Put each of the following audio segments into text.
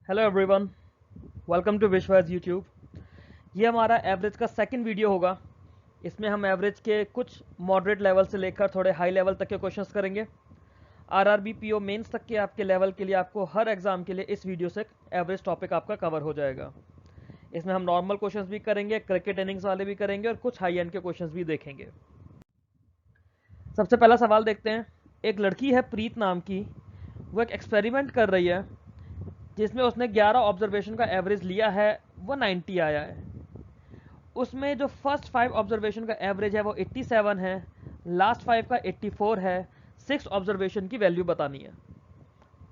Hello everyone, welcome to विश्वास YouTube. ये हमारा एवरेज का सेकंड वीडियो होगा। इसमें हम एवरेज के कुछ मॉडरेट लेवल से लेकर थोड़े हाई लेवल तक के क्वेश्चंस करेंगे। आरआरबी पीओ मेंस तक के आपके लेवल के लिए आपको हर एग्जाम के लिए इस वीडियो से एवरेज टॉपिक आपका कवर हो जाएगा। इसमें हम नॉर्मल क्वेश्चंस भी करेंगे, क्रिकेट इनिंग्स वाले भी करेंगे और कुछ हाई एंड के क्वेश्चंस भी देखेंगे। सबसे पहला सवाल देखते हैं। एक लड़की है प्रीत नाम की, वो एक एक्सपेरिमेंट कर रही है जिसमें उसने 11 ऑब्जर्वेशन का एवरेज लिया है, वो 90 आया है। उसमें जो फर्स्ट 5 ऑब्जर्वेशन का एवरेज है वो 87 है, लास्ट 5 का 84 है, 6 ऑब्जर्वेशन की वैल्यू बतानी है।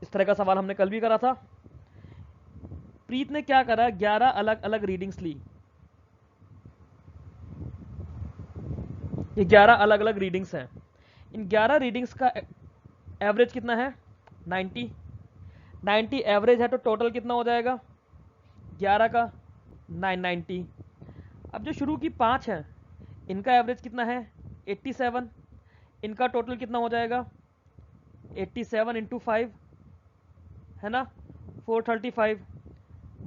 इस तरह का सवाल हमने कल भी करा था। प्रीत ने क्या करा, 11 अलग अलग रीडिंग्स ली। ये 11 अलग अलग रीडिंग्स हैं। इन 11 रीडिंग्स का एवरेज कितना है? 90। 90 एवरेज है तो टोटल कितना हो जाएगा? 11 का 990। अब जो शुरू की 5 हैं, इनका एवरेज कितना है? 87। इनका टोटल कितना हो जाएगा? 87 इंटू 5 है ना, 435।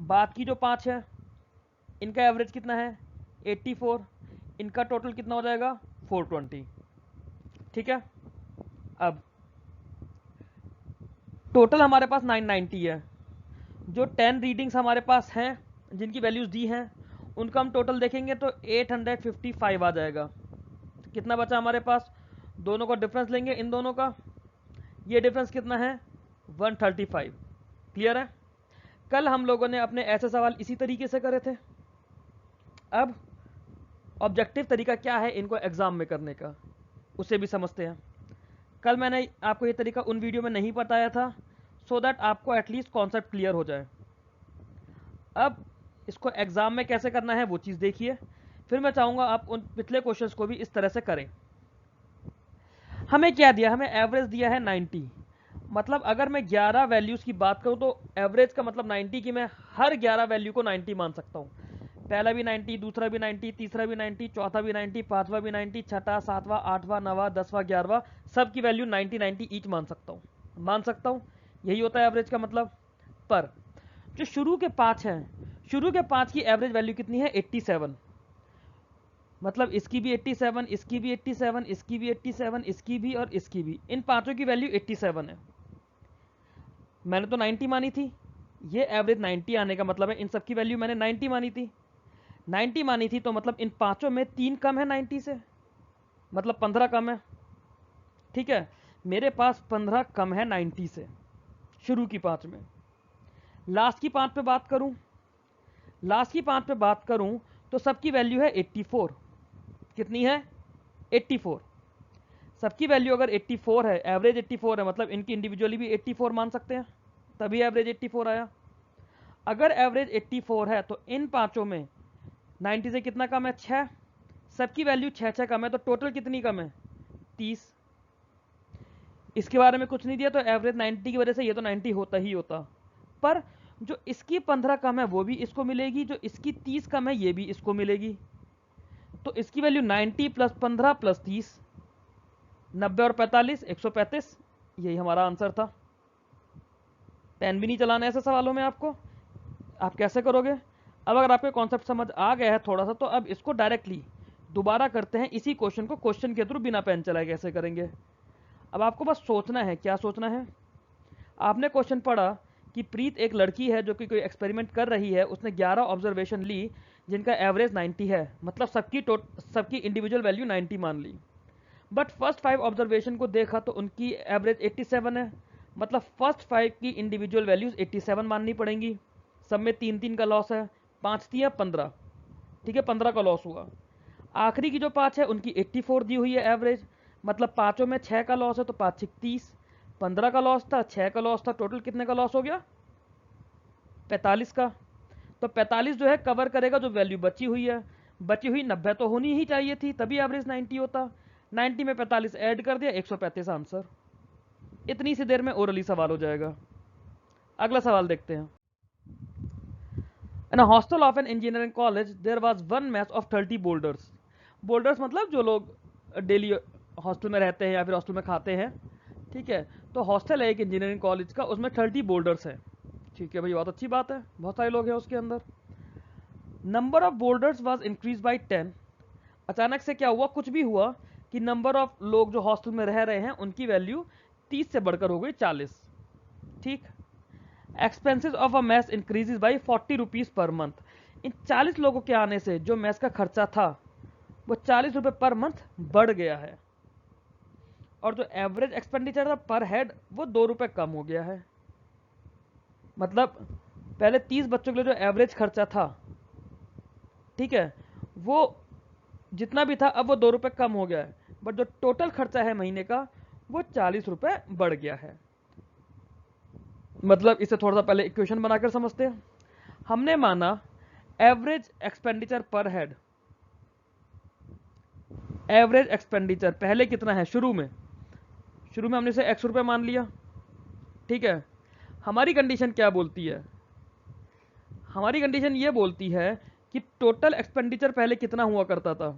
बाद की जो 5 है, इनका एवरेज कितना है? 84। इनका टोटल कितना हो जाएगा? 420। ठीक है। अब टोटल हमारे पास 990 है। जो 10 रीडिंग्स हमारे पास हैं जिनकी वैल्यूज दी हैं, उनका हम टोटल देखेंगे तो 855 आ जाएगा। तो कितना बचा हमारे पास? दोनों का डिफरेंस लेंगे, इन दोनों का। ये डिफरेंस कितना है? 135। क्लियर है? कल हम लोगों ने अपने ऐसे सवाल इसी तरीके से करे थे। अब ऑब्जेक्टिव तरीका क्या है इनको एग्जाम में करने का, उसे भी समझते हैं। कल मैंने आपको ये तरीका उन वीडियो में नहीं बताया था, सो दैट आपको एटलीस्ट कॉन्सेप्ट क्लियर हो जाए। अब इसको एग्जाम में कैसे करना है वो चीज़ देखिए, फिर मैं चाहूँगा आप उन पिछले क्वेश्चंस को भी इस तरह से करें। हमें क्या दिया? हमें एवरेज दिया है 90। मतलब अगर मैं 11 वैल्यूज़ की बात करूँ तो एवरेज का मतलब 90 की मैं हर 11 वैल्यू को 90 मान सकता हूँ। पहला भी 90, दूसरा भी 90, तीसरा भी 90, चौथा भी 90, पांचवा भी 90, छठा, सातवां, आठवां, नवा, 10वां, 11वां, सब की वैल्यू 90 90 ईच मान सकता हूँ। यही होता है एवरेज का मतलब। पर जो शुरू के 5 हैं, शुरू के 5 की एवरेज वैल्यू कितनी है? 87। मतलब इसकी भी 87, इसकी भी 87, इसकी भी 87, इसकी भी और इसकी भी, इन पांचों की वैल्यू 87 है। मैंने तो 90 मानी थी, ये एवरेज 90 आने का मतलब है इन सब की वैल्यू मैंने 90 मानी थी। 90 मानी थी तो मतलब इन पांचों में 3 कम है 90 से, मतलब 15 कम है। ठीक है, मेरे पास 15 कम है 90 से शुरू की 5 में। लास्ट की 5 पे बात करूं, लास्ट की 5 पे बात करूं तो सबकी वैल्यू है 84। कितनी है? 84। सबकी वैल्यू अगर 84 है, एवरेज 84 है, मतलब इनकी इंडिविजुअली भी 84 मान सकते हैं, तभी एवरेज 84 आया। अगर एवरेज 84 है तो इन पांचों में 90 से कितना कम है? 6। सबकी वैल्यू 6 कम है, तो टोटल कितनी कम है? 30। इसके बारे में कुछ नहीं दिया तो एवरेज 90 की वजह से ये तो 90 होता ही होता। पर जो इसकी 15 कम है वो भी इसको मिलेगी, जो इसकी 30 कम है ये भी इसको मिलेगी। तो इसकी वैल्यू 90 प्लस 15 प्लस 30, 90 और 45, 135। यही हमारा आंसर था। पेन भी नहीं चलाना ऐसे सवालों में आपको, आप कैसे करोगे? अब अगर आपको कॉन्सेप्ट समझ आ गया है थोड़ा सा, तो अब इसको डायरेक्टली दोबारा करते हैं, इसी क्वेश्चन को क्वेश्चन के थ्रू बिना पेन चलाए कैसे करेंगे। अब आपको बस सोचना है। क्या सोचना है? आपने क्वेश्चन पढ़ा कि प्रीत एक लड़की है जो कि कोई एक्सपेरिमेंट कर रही है, उसने 11 ऑब्जर्वेशन ली जिनका एवरेज 90 है, मतलब सबकी इंडिविजुअल वैल्यू 90 मान ली। बट फर्स्ट 5 ऑब्जर्वेशन को देखा तो उनकी एवरेज 87 है, मतलब फर्स्ट 5 की इंडिविजुअल वैल्यूज 87 माननी पड़ेंगी। सब में 3 3 का लॉस है, 5 3 15। ठीक है, 15 का लॉस हुआ। आखिरी की जो 5 है उनकी 84 दी हुई है एवरेज, मतलब पांचों में 6 का लॉस है, तो 5 6 30। 15 का लॉस था, 6 का लॉस था, टोटल कितने का लॉस हो गया? 45 का। तो 45 जो है कवर करेगा जो वैल्यू बची हुई है। बची हुई 90 तो होनी ही चाहिए थी, तभी एवरेज 90 होता। 90 में 45 ऐड कर दिया, 135 आंसर। इतनी सी देर में ओरली सवाल हो जाएगा। अगला सवाल देखते हैं। In a hostel of an engineering college there was one match of 30 boarders. Boarders मतलब जो लोग डेली हॉस्टल में रहते हैं या फिर हॉस्टल में खाते हैं। ठीक है, तो हॉस्टल है एक इंजीनियरिंग कॉलेज का, उसमें 30 बोल्डर्स हैं। ठीक है भाई, बहुत अच्छी बात है, बहुत सारे लोग हैं उसके अंदर। Number of boarders was increase by 10। अचानक से क्या हुआ, कुछ भी हुआ कि नंबर ऑफ लोग जो हॉस्टल में रह रहे हैं उनकी वैल्यू 30 से बढ़कर हो गई 40। ठीक। Expenses of a mess increases by 40 rupees per month. इन 40 लोगों के आने से जो मैस का खर्चा था वो 40 रुपए पर मंथ बढ़ गया है, और जो एवरेज एक्सपेंडिचर था पर हेड वो 2 रुपए कम हो गया है। मतलब पहले 30 बच्चों के लिए जो एवरेज खर्चा था, ठीक है, वो जितना भी था अब वो 2 रुपए कम हो गया है, बट जो टोटल खर्चा है महीने का वो 40 रुपए बढ़ गया है। मतलब इसे थोड़ा सा पहले इक्वेशन बनाकर समझते हैं। हमने माना एवरेज एक्सपेंडिचर पर हेड, एवरेज एक्सपेंडिचर पहले कितना है, शुरू में हमने इसे x रुपए मान लिया। ठीक है, हमारी कंडीशन क्या बोलती है, हमारी कंडीशन ये बोलती है कि टोटल एक्सपेंडिचर पहले कितना हुआ करता था।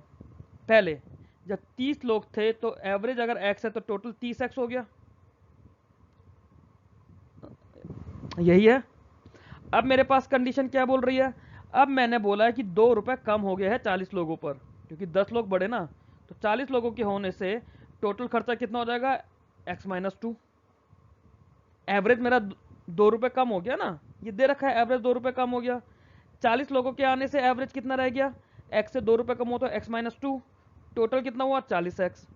पहले जब 30 लोग थे तो एवरेज अगर x है तो टोटल 30x हो गया, यही है। अब मेरे पास कंडीशन क्या बोल रही है, अब मैंने बोला है कि 2 रुपए कम हो गया है 40 लोगों पर, क्योंकि 10 लोग बढ़े ना, तो 40 लोगों के होने से टोटल खर्चा कितना हो जाएगा, x-2। एवरेज मेरा 2 रुपए कम हो गया ना, ये दे रखा है एवरेज 2 रुपए कम हो गया। 40 लोगों के आने से एवरेज कितना रह गया, x से 2 रुपए कम हो तो x-2, टोटल कितना हुआ 40x।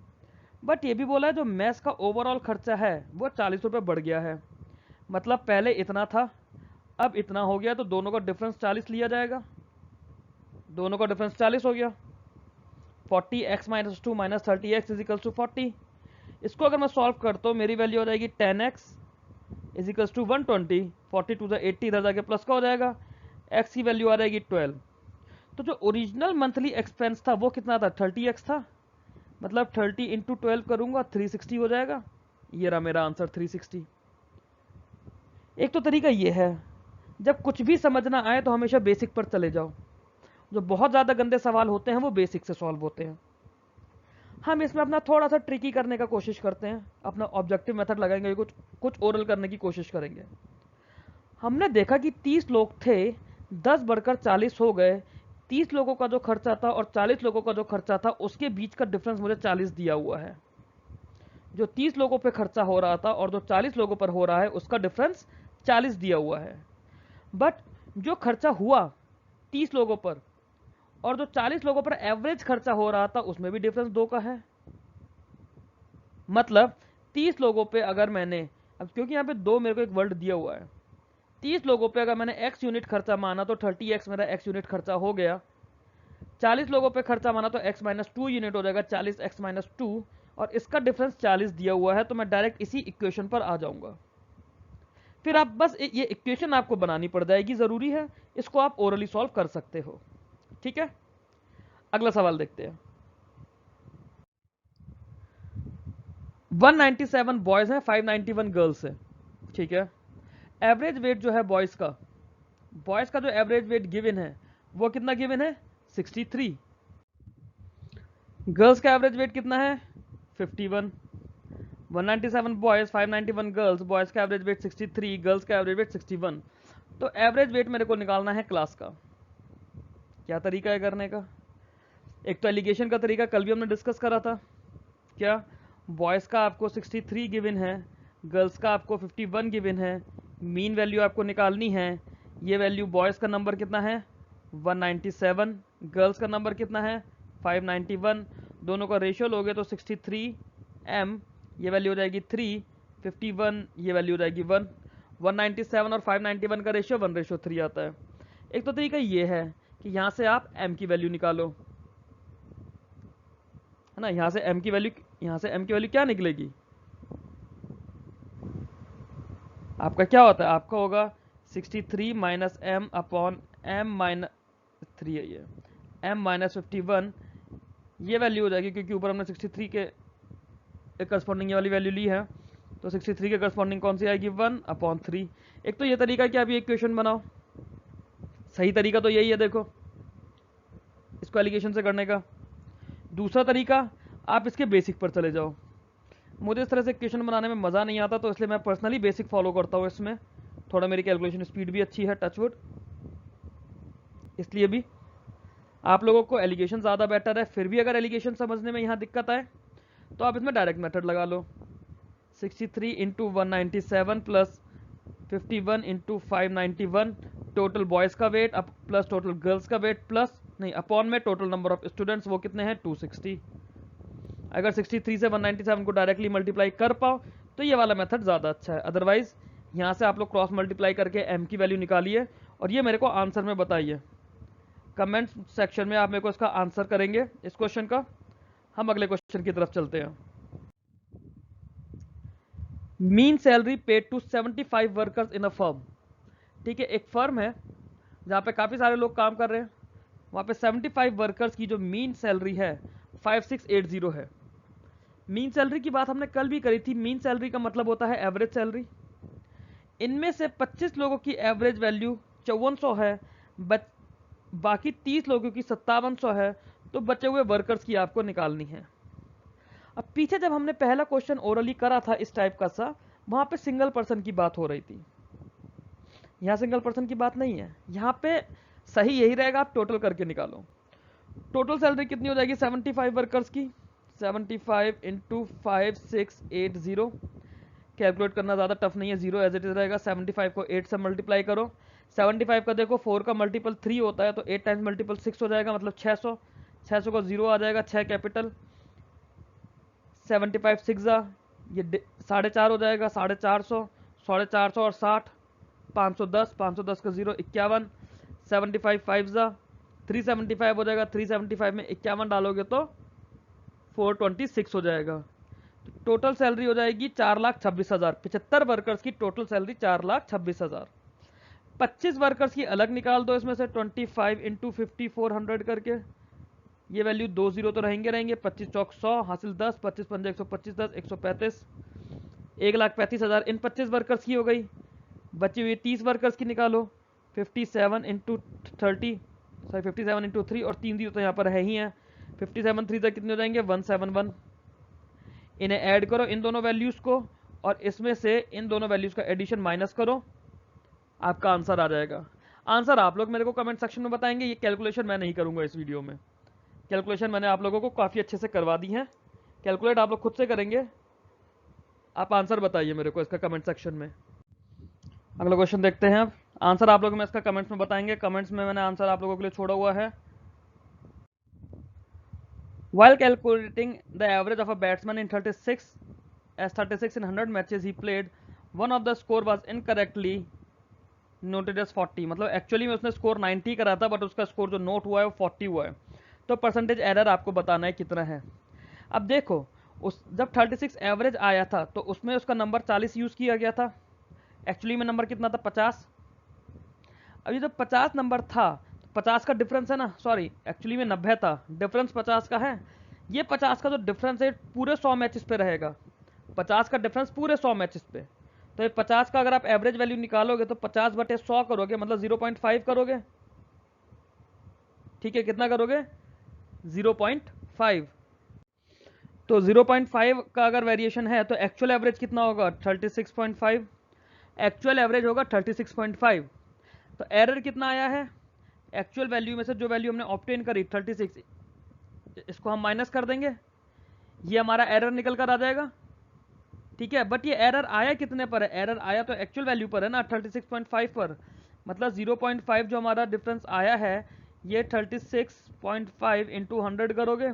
बट ये भी बोला है जो मैस का ओवरऑल खर्चा है वो 40 रुपए बढ़ गया है। मतलब पहले इतना था अब इतना हो गया, तो दोनों का डिफरेंस 40 लिया जाएगा, दोनों का डिफरेंस 40 हो गया। 40x-2 minus 30x equals to 40। इसको अगर मैं सॉल्व करता हूँ मेरी वैल्यू हो जाएगी 10x equals to 120, 40 to the 80 इधर जाके प्लस का हो जाएगा, x की वैल्यू आ जाएगी 12। तो जो ओरिजिनल मंथली एक्सपेंस था वो कितना था, 30x था। मतलब 30 इंटू 12 करूंगा 360 हो जाएगा। ये रहा मेरा आंसर 360। एक तो तरीका ये है, जब कुछ भी समझना आए तो हमेशा बेसिक पर चले जाओ। जो बहुत ज़्यादा गंदे सवाल होते हैं वो बेसिक से सॉल्व होते हैं। हम इसमें अपना थोड़ा सा ट्रिकी करने का कोशिश करते हैं, अपना ऑब्जेक्टिव मेथड लगाएंगे, कुछ ओरल करने की कोशिश करेंगे। हमने देखा कि 30 लोग थे, 10 बढ़कर 40 हो गए। 30 लोगों का जो खर्चा था और 40 लोगों का जो खर्चा था उसके बीच का डिफरेंस मुझे 40 दिया हुआ है। जो 30 लोगों पे खर्चा हो रहा था और जो 40 लोगों पर हो रहा है उसका डिफरेंस 40 दिया हुआ है। बट जो खर्चा हुआ 30 लोगों पर और जो 40 लोगों पर एवरेज खर्चा हो रहा था उसमें भी डिफरेंस 2 का है। मतलब 30 लोगों पे अगर मैंने, अब क्योंकि यहाँ पे 2 मेरे को एक वर्ड दिया हुआ है, 30 लोगों पे अगर मैंने x यूनिट खर्चा माना तो 30x मेरा x यूनिट खर्चा हो गया। 40 लोगों पे खर्चा माना तो x-2 यूनिट हो जाएगा, 40x-2, और इसका डिफरेंस 40 दिया हुआ है। तो मैं डायरेक्ट इसी इक्वेशन पर आ जाऊंगा। फिर आप बस ये इक्वेशन आपको बनानी पड़ जाएगी, जरूरी है, इसको आप ओरली सॉल्व कर सकते हो। ठीक है, अगला सवाल देखते हैं। 197 बॉयज हैं, 591 गर्ल्स है। ठीक है, एवरेज वेट जो है बॉयज का जो एवरेज वेट गिवन है वो कितना गिवन है, 63। गर्ल्स का एवरेज वेट कितना है, 51। 197 बॉयज, 591 गर्ल्स, बॉयज का एवरेज वेट 63, गर्ल्स का एवरेज वेट 61। तो एवरेज वेट मेरे को निकालना है क्लास का। क्या तरीका है करने का, एक तो एलिगेशन का तरीका कल भी हमने डिस्कस करा था। क्या, बॉयज़ का आपको 63 गिवन है, गर्ल्स का आपको 51 गिवन है, मीन वैल्यू आपको निकालनी है। ये वैल्यू बॉयज़ का नंबर कितना है 197, गर्ल्स का नंबर कितना है 591, दोनों का रेशियो लोगे तो 63 m, ये वैल्यू हो जाएगी 3, 51 ये वैल्यू हो जाएगी 1। 197 और 591 का रेशियो 1:3 आता है। एक तो तरीका ये है कि यहाँ से आप m की वैल्यू निकालो, है ना, यहाँ से m की वैल्यू क्या निकलेगी, आपका क्या होता है, आपका होगा 63 minus m upon m minus 3 है, ये m माइनस 51, ये वैल्यू हो जाएगी, क्योंकि ऊपर हमने 63 के करस्पॉन्डिंग ये वाली वैल्यू ली है, तो 63 के करस्पॉन्डिंग कौन सी आएगी 1/3। एक तो ये तरीका कि आप ये इक्वेशन बनाओ, सही तरीका तो यही है, देखो इसको एलिगेशन से करने का। दूसरा तरीका, आप इसके बेसिक पर चले जाओ। मुझे इस तरह से इक्वेशन बनाने में मज़ा नहीं आता, तो इसलिए मैं पर्सनली बेसिक फॉलो करता हूँ इसमें। थोड़ा मेरी कैलकुलेशन स्पीड भी अच्छी है, टचवुड, इसलिए भी आप लोगों को एलिगेशन ज़्यादा बेटर है। फिर भी अगर एलिगेशन समझने में यहाँ दिक्कत आए तो आप इसमें डायरेक्ट मेथड लगा लो। 63 into 197 plus 51 into 591 total boys का वेट अब प्लस टोटल गर्ल्स का वेट प्लस नहीं अपॉन में टोटल नंबर ऑफ स्टूडेंट्स, वो कितने हैं 260। अगर 63 से 197 को डायरेक्टली मल्टीप्लाई कर पाओ तो ये वाला मेथड ज़्यादा अच्छा है। अदरवाइज यहाँ से आप लोग क्रॉस मल्टीप्लाई करके m की वैल्यू निकालिए और ये मेरे को आंसर में बताइए। कमेंट सेक्शन में आप मेरे को इसका आंसर करेंगे इस क्वेश्चन का। हम अगले क्वेश्चन की तरफ चलते हैं। Mean salary paid to 75 workers in a firm. ठीक है, एक फर्म है जहाँ पे काफ़ी सारे लोग काम कर रहे हैं, वहाँ पे 75 वर्कर्स की जो मीन सैलरी है 5680 है। मीन सैलरी की बात हमने कल भी करी थी। मीन सैलरी का मतलब होता है एवरेज सैलरी। इनमें से 25 लोगों की एवरेज वैल्यू 5400 है, बाकी 30 लोगों की 5700 है, तो बचे हुए वर्कर्स की आपको निकालनी है। अब पीछे जब हमने पहला क्वेश्चन ओरली करा था इस टाइप का सा, वहां पे सिंगल पर्सन की बात हो रही थी। यहाँ सिंगल पर्सन की बात नहीं है, यहाँ पे सही यही रहेगा, आप टोटल करके निकालो। टोटल सैलरी कितनी हो जाएगी 75 वर्कर्स की, 75 इंटू 5680। कैलकुलेट करना ज़्यादा टफ नहीं है, जीरो एज इट इज रहेगा। 75 को 8 से मल्टीप्लाई करो। 75 का देखो 4 का मल्टीपल 3 होता है, तो 8 टाइम्स मल्टीपल 6 हो जाएगा, मतलब 600। 600 को 0 आ जाएगा, 6 कैपिटल। 75 6 ये 4.5 हो जाएगा, 450, 450 और 60 510, 510 का 0 51। 75 5 375 हो जाएगा, 375 में 51 डालोगे तो 426 हो जाएगा। तो टोटल सैलरी हो जाएगी 4,26,000। 75 वर्कर्स की टोटल सैलरी 4,26,000। 25 वर्कर्स की अलग निकाल दो इसमें से 25 इंटू 5400 करके, ये वैल्यू 20 तो रहेंगे 25 चौक 100 हासिल 10, 25 पंजे 125, 10 135, 1,35,000 इन 25 वर्कर्स की हो गई। बची हुई 30 वर्कर्स की निकालो, 57 इंटू 30 सॉरी 57 इंटू 3 और 3 जीरो तो यहाँ पर है ही है। 57 3 तक कितने हो जाएंगे 171। इन्हें ऐड करो इन दोनों वैल्यूज को और इसमें से इन दोनों वैल्यूज का एडिशन माइनस करो, आपका आंसर आ जाएगा। आंसर आप लोग मेरे को कमेंट सेक्शन में बताएंगे, ये कैलकुलेशन मैं नहीं करूंगा इस वीडियो में। कैलकुलेशन मैंने आप लोगों को काफ़ी अच्छे से करवा दी है, कैलकुलेट आप लोग खुद से करेंगे। आप आंसर बताइए मेरे को इसका कमेंट सेक्शन में। अगला क्वेश्चन देखते हैं अब। आंसर आप लोग में इसका कमेंट्स में बताएंगे। कमेंट्स में मैंने आंसर आप लोगों के लिए छोड़ा हुआ है। While calculating the average of a batsman in 36 in 100 matches he played, one of the score was incorrectly noted as 40। मतलब एक्चुअली में उसने स्कोर 90 करा था, बट उसका स्कोर जो नोट हुआ है वो 40 हुआ है। तो परसेंटेज एरर आपको बताना है कितना है। अब देखो, उस जब 36 एवरेज आया था तो उसमें उसका नंबर 40 यूज़ किया गया था। एक्चुअली में नंबर कितना था 50। अब ये जब 50 नंबर था, 50 का डिफरेंस है ना, सॉरी एक्चुअली में 90 था, डिफरेंस 50 का है। ये 50 का जो डिफरेंस है पूरे 100 मैचेस पे रहेगा। 50 का डिफरेंस पूरे 100 मैचेस पे, तो ये 50 का अगर आप एवरेज वैल्यू निकालोगे तो 50/100 करोगे, मतलब 0.5 करोगे। ठीक है, कितना करोगे 0.5। तो 0.5 का अगर वेरिएशन है तो एक्चुअल एवरेज कितना होगा 36.5। एक्चुअल एवरेज होगा 36.5। तो एरर कितना आया है, एक्चुअल वैल्यू में से जो वैल्यू हमने ऑब्टेन करी 36, इसको हम माइनस कर देंगे, ये हमारा एरर निकल कर आ जाएगा। ठीक है, बट ये एरर आया कितने पर है, एरर आया तो एक्चुअल वैल्यू पर है ना 36.5 पर। मतलब 0.5 जो हमारा डिफरेंस आया है, ये 36.5 इंटू 100 करोगे,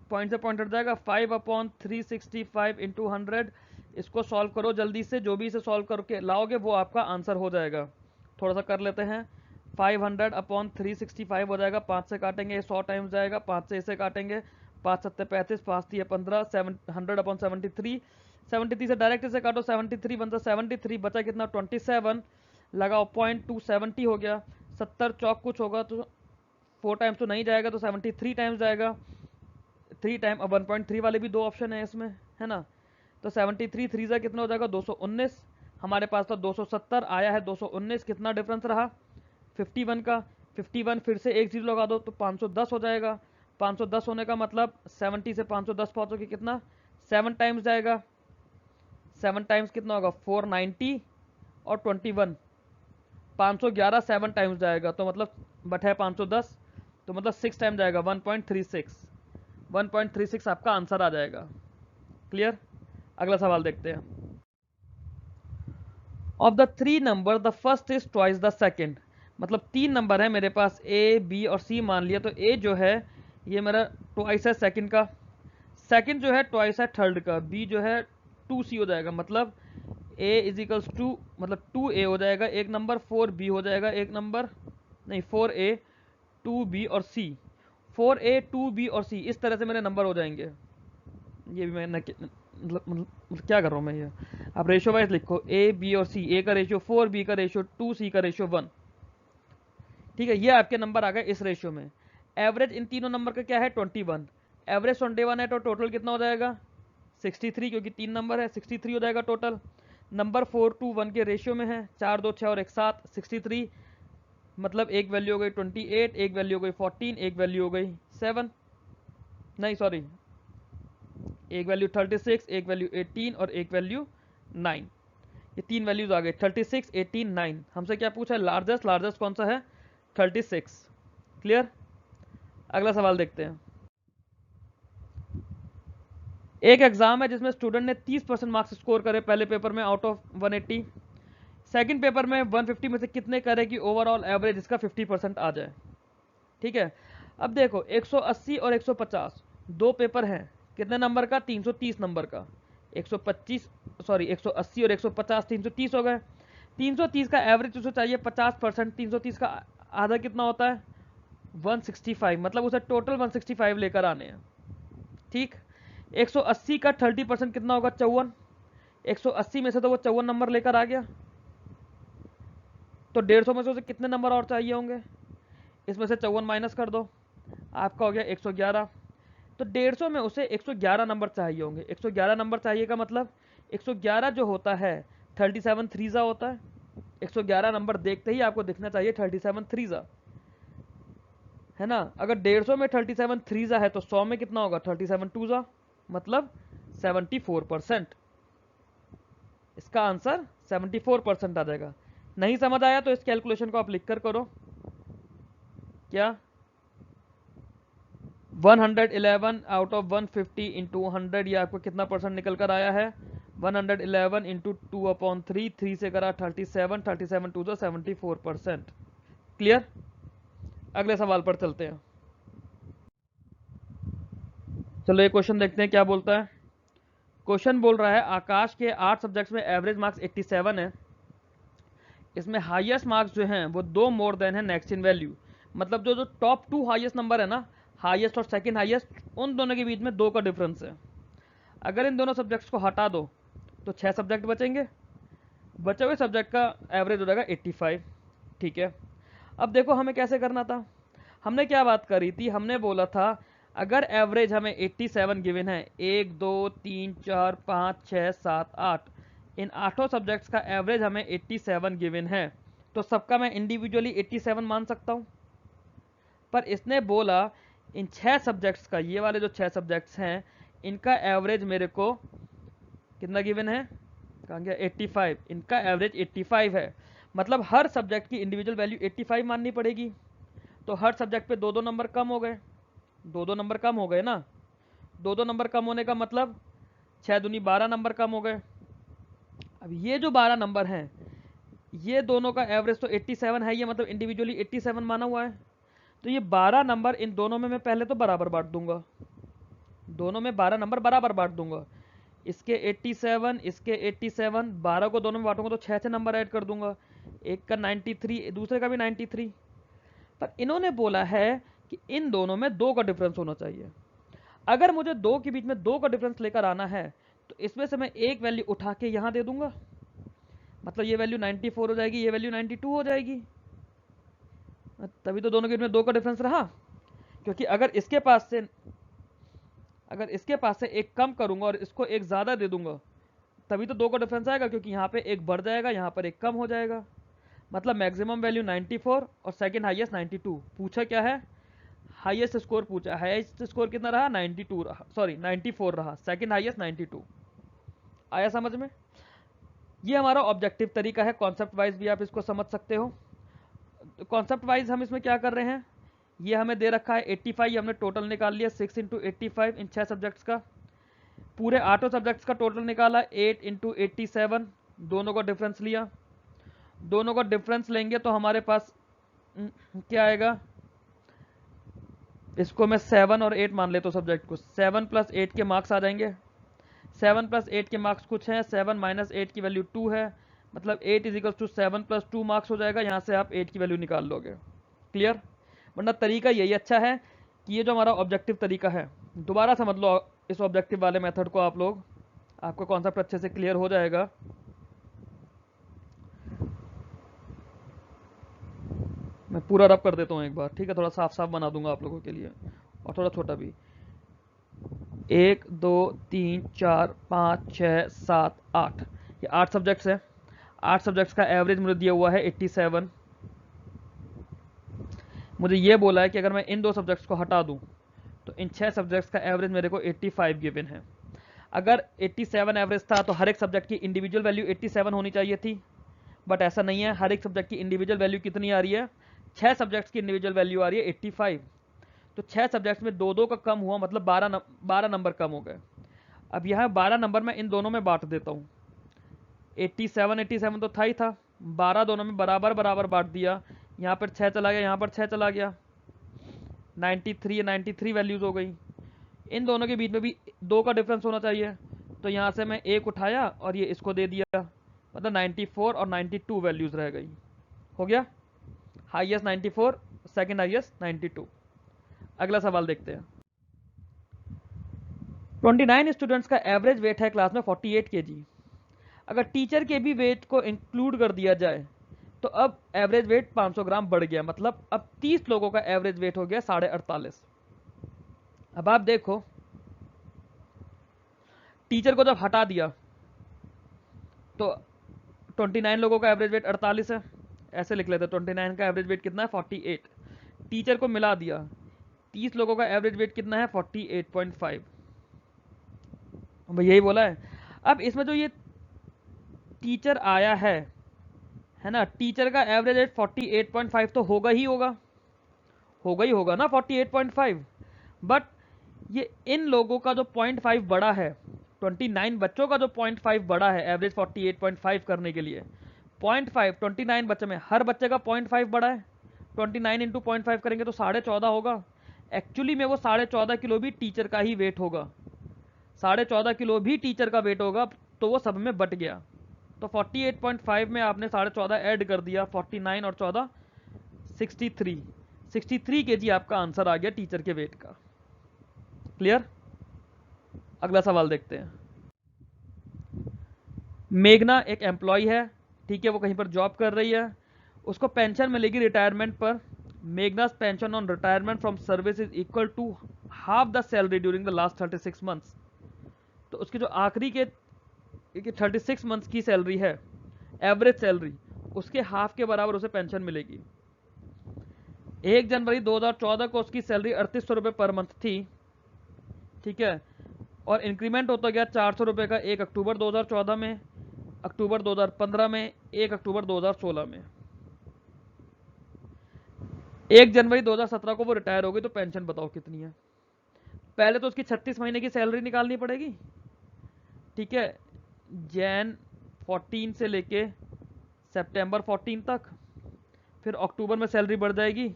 पॉइंट से पॉइंट हट जाएगा, 5/365 इंटू 100। इसको सॉल्व करो जल्दी से, जो भी इसे सॉल्व करके लाओगे वो आपका आंसर हो जाएगा। थोड़ा सा कर लेते हैं, 500/365 हो जाएगा, 5 से काटेंगे 100 टाइम्स जाएगा, 5 से इसे काटेंगे, 5 7 35, 5 3 15, 100/73, 73 से डायरेक्ट इसे काटो, 73 बनता 73, बचा कितना 27, लगाओ 0.270 हो गया। 70 चौक कुछ होगा तो 4 टाइम्स तो नहीं जाएगा, तो 73 टाइम्स जाएगा, 3 टाइम। अब 1.3 वाले भी दो ऑप्शन है इसमें, है ना। तो 73 3 जा कितना हो जाएगा 219, हमारे पास था 270, आया है 219, कितना डिफरेंस रहा 51 का। 51 फिर से एक जीरो लगा दो तो 510 हो जाएगा। 510 होने का मतलब 70 से 510 पहुंचोगे कितना 7 टाइम्स जाएगा। 7 टाइम्स कितना होगा 490, और 21, 511 7 टाइम्स जाएगा, तो मतलब बट है 510, तो मतलब 6 टाइम जाएगा, 1.36, 1.36 आपका आंसर आ जाएगा। क्लियर? अगला सवाल देखते हैं। Of the three number the first is twice the second, मतलब तीन नंबर है मेरे पास, ए बी और सी मान लिया, तो ए जो है ये मेरा ट्वाइस है सेकंड का, सेकंड जो है ट्वाइस है थर्ड का, बी जो है 2c हो जाएगा, मतलब ए इज इक्वल्स टू, मतलब 2a हो जाएगा एक नंबर, 4b हो जाएगा एक नंबर, नहीं 4a 2b और c, 4a 2b और c, इस तरह से मेरे नंबर हो जाएंगे। ये भी मैं मतलब क्या कर रहा हूँ मैं, ये आप रेशियो वाइज लिखो, ए बी और सी, ए का रेशियो 4, बी का रेशियो 2, सी का रेशियो 1। ठीक है, ये आपके नंबर आ गए इस रेशियो में। एवरेज इन तीनों नंबर का क्या है 21, एवरेज 21 है, तो टोटल कितना हो जाएगा 63, क्योंकि तीन नंबर है 63 हो जाएगा टोटल। नंबर 4 to 1 के रेशियो में है, 4 2 6 और 1 7, 63, मतलब एक वैल्यू हो गई 28, एक वैल्यू हो गई 14, एक वैल्यू हो गई 7, नहीं सॉरी, एक वैल्यू 36, एक वैल्यू 18 और एक वैल्यू 9। ये तीन वैल्यूज आ गए 36, 18, 9। हमसे क्या पूछा है, लार्जेस्ट, लार्जेस्ट कौन सा है 36। क्लियर? अगला सवाल देखते हैं। एक एग्जाम है जिसमें स्टूडेंट ने 30% मार्क्स स्कोर करे पहले पेपर में आउट ऑफ 180, सेकंड पेपर में 150 में से कितने करे कि ओवरऑल एवरेज इसका 50% आ जाए। ठीक है, अब देखो 180 और 150 दो पेपर हैं, कितने नंबर का 330 नंबर का, 125 सॉरी 180 और 150 330 हो गए, 330 का एवरेज उसे चाहिए 50%, 330 का आधा कितना होता है 165, मतलब उसे टोटल 165 लेकर आने हैं। ठीक, 180 का 30% कितना होगा 54, 180 में से तो वो 54 नंबर लेकर आ गया, तो 150 में से उसे कितने नंबर और चाहिए होंगे, इसमें से 54 माइनस कर दो, आपका हो गया 111। तो 150 में उसे 111 नंबर चाहिए होंगे, 111 नंबर चाहिए का मतलब 111 जो होता है 37 थ्रीजा होता है, 111 नंबर देखते ही आपको दिखना चाहिए 37 थ्रीजा, है ना। अगर 150 में 37 थ्रीजा है तो 100 में कितना होगा 37 टूजा, मतलब 74%। इसका आंसर 74% आ जाएगा। नहीं समझ आया तो इस कैलकुलेशन को आप लिख कर करो, क्या 111 आउट ऑफ 150 इंटू 100, ये आपको कितना परसेंट निकल कर आया है 111 इंटू 2/3, 3 से करा 37, 37 टू 74%। क्लियर? अगले सवाल पर चलते हैं। चलो ये क्वेश्चन देखते हैं क्या बोलता है। क्वेश्चन बोल रहा है आकाश के 8 सब्जेक्ट्स में एवरेज मार्क्स 87 है, इसमें हाईएस्ट मार्क्स जो हैं वो 2 मोर देन है नेक्स्ट इन वैल्यू, मतलब जो जो टॉप 2 हाईएस्ट नंबर है ना, हाईएस्ट और सेकंड हाईएस्ट, उन दोनों के बीच में 2 का डिफरेंस है। अगर इन दोनों सब्जेक्ट्स को हटा दो तो 6 सब्जेक्ट बचेंगे, बचे हुए सब्जेक्ट का एवरेज हो जाएगा 85। ठीक है, अब देखो हमें कैसे करना था, हमने क्या बात करी थी, हमने बोला था अगर एवरेज हमें 87 गिवन है, 1 2 3 4 5 6 7 8, इन आठों सब्जेक्ट्स का एवरेज हमें 87 गिवन है, तो सबका मैं इंडिविजुअली 87 मान सकता हूँ। पर इसने बोला इन 6 सब्जेक्ट्स का, ये वाले जो 6 सब्जेक्ट्स हैं इनका एवरेज मेरे को कितना गिवन है, कहाँ गया 85, इनका एवरेज 85 है, मतलब हर सब्जेक्ट की इंडिविजुअल वैल्यू 85 माननी पड़ेगी। तो हर सब्जेक्ट पे 2-2 नंबर कम हो गए, 2-2 नंबर कम हो गए ना, 2-2 नंबर कम होने का मतलब 6 दूनी 12 नंबर कम हो गए। अब ये जो 12 नंबर हैं ये दोनों का एवरेज तो 87 है, ये मतलब इंडिविजुअली 87 माना हुआ है, तो ये 12 नंबर इन दोनों में मैं पहले तो बराबर बांट दूंगा, दोनों में 12 नंबर बराबर बांट दूंगा, इसके 87 इसके 87, 12 को दोनों में बांटूंगा तो 6 नंबर ऐड कर दूंगा, एक का 93 दूसरे का भी 93। पर इन्होंने बोला है कि इन दोनों में 2 का डिफरेंस होना चाहिए। अगर मुझे 2 के बीच में 2 का डिफरेंस लेकर आना है तो इसमें से मैं एक वैल्यू उठा के यहां दे दूंगा, मतलब ये वैल्यू 94 हो जाएगी, ये वैल्यू 92 हो जाएगी, तभी तो दोनों के बीच में 2 का डिफरेंस रहा। क्योंकि अगर इसके पास से एक कम करूंगा और इसको एक ज्यादा दे दूंगा तभी तो 2 का डिफरेंस आएगा, क्योंकि यहाँ पे एक बढ़ जाएगा यहाँ पर एक कम हो जाएगा, मतलब मैक्सिमम वैल्यू 94 और सेकंड हाईएस्ट 92। पूछा क्या है, हाईएस्ट स्कोर पूछा, हाईएस्ट स्कोर कितना रहा 92 रहा, सॉरी 94 रहा, सेकंड हाईएस्ट 92। आया समझ में? ये हमारा ऑब्जेक्टिव तरीका है, कॉन्सेप्ट वाइज भी आप इसको समझ सकते हो। कॉन्सेप्ट वाइज हम इसमें क्या कर रहे हैं, ये हमें दे रखा है 85, हमने टोटल निकाल लिया 6 इंटू 85 इन 6 सब्जेक्ट्स का। पूरे 8 सब्जेक्ट्स का टोटल निकाला 8 इंटू 87, दोनों का डिफरेंस लिया। दोनों का डिफरेंस लेंगे तो हमारे पास क्या आएगा, इसको मैं 7 और 8 मान लेता हूँ सब्जेक्ट को। 7 प्लस 8 के मार्क्स आ जाएंगे। 7 प्लस 8 के मार्क्स कुछ हैं, 7 माइनस 8 की वैल्यू 2 है, मतलब 8 is equal to 7 plus 2 marks हो जाएगा। यहाँ से आप 8 की वैल्यू निकाल लोगे। क्लियर? वरना तरीका यही अच्छा है कि ये जो हमारा ऑब्जेक्टिव तरीका है, दोबारा समझ लो इस ऑब्जेक्टिव वाले मेथड को आप लोग, आपका कॉन्सेप्ट अच्छे से क्लियर हो जाएगा। मैं पूरा रब कर देता हूँ एक बार, ठीक है? थोड़ा साफ साफ बना दूंगा आप लोगों के लिए, और थोड़ा छोटा भी। 1 2 3 4 5 6 7 8, ये 8 सब्जेक्ट्स हैं। 8 सब्जेक्ट्स का एवरेज मुझे दिया हुआ है 87। मुझे ये बोला है कि अगर मैं इन 2 सब्जेक्ट्स को हटा दूं तो इन 6 सब्जेक्ट्स का एवरेज मेरे को 85 गिवन है। अगर 87 एवरेज था तो हर एक सब्जेक्ट की इंडिविजुअल वैल्यू 87 होनी चाहिए थी, बट ऐसा नहीं है। हर एक सब्जेक्ट की इंडिविजुअल वैल्यू कितनी आ रही है, 6 सब्जेक्ट्स की इंडिविजुअल वैल्यू आ रही है 85। तो 6 सब्जेक्ट्स में 2-2 का कम हुआ, मतलब 12 नंबर कम हो गए। अब यहाँ 12 नंबर मैं इन दोनों में बांट देता हूँ। 87 तो था ही था, 12 दोनों में बराबर बराबर बांट दिया। यहाँ पर 6 चला गया, यहाँ पर 6 चला गया, 93 वैल्यूज हो गई। इन दोनों के बीच में भी 2 का डिफरेंस होना चाहिए, तो यहाँ से मैं 1 उठाया और ये इसको दे दिया, मतलब 94 और 92 वैल्यूज रह गई। हो गया, हाईएस्ट 94, सेकंड हाईएस्ट 92। अगला सवाल देखते हैं। 29 स्टूडेंट्स का एवरेज वेट है क्लास में 48 kg। अगर टीचर के भी वेट को इंक्लूड कर दिया जाए तो अब एवरेज वेट 500 ग्राम बढ़ गया, मतलब अब 30 लोगों का एवरेज वेट हो गया 48.5। अब आप देखो, टीचर को जब हटा दिया तो 29 लोगों का एवरेज वेट 48 है, ऐसे लिख लेते। 29 का एवरेज वेट कितना है 48। टीचर को मिला दिया, 30 लोगों का एवरेज वेट कितना है 48.5। यही बोला है। अब इसमें जो ये टीचर आया है ना, टीचर का एवरेज वेट 48.5 तो होगा ही होगा, ना 48.5। बट ये इन लोगों का जो 0.5 बड़ा है, 29 बच्चों का जो 0.5 बड़ा है एवरेज 48.5 करने के लिए, 0.5 29 बच्चे में हर बच्चे का 0.5 बड़ा है। 29 इंटू 0.5 करेंगे तो 14.5 होगा। एक्चुअली में वो 14.5 किलो भी टीचर का ही वेट होगा, 14.5 किलो भी टीचर का वेट होगा, तो वो सब में बट गया। तो 48.5 में आपने 14.5 ऐड कर दिया, 49 और 14 63 kg आपका आंसर आ गया टीचर के वेट का। क्लियर? अगला सवाल देखते हैं। मेघना एक एम्प्लॉय है, ठीक है, वो कहीं पर जॉब कर रही है, उसको पेंशन मिलेगी रिटायरमेंट पर। मेघना's pension on retirement from service is equal to half the salary during the last 36 months. तो उसकी जो आखिरी के 36 मंथ्स की सैलरी है, एवरेज सैलरी, उसके हाफ के बराबर उसे पेंशन मिलेगी। 1 जनवरी 2014 को उसकी सैलरी 3800 रुपये पर मंथ थी, ठीक है, और इंक्रीमेंट होता गया 400 रुपये का 1 अक्टूबर 2014 में, अक्टूबर 2015 में, 1 अक्टूबर 2016 में। 1 जनवरी 2017 को वो रिटायर हो गई, तो पेंशन बताओ कितनी है। पहले तो उसकी 36 महीने की सैलरी निकालनी पड़ेगी, ठीक है, जैन 14 से लेके सितंबर 14 तक। फिर अक्टूबर में सैलरी बढ़ जाएगी,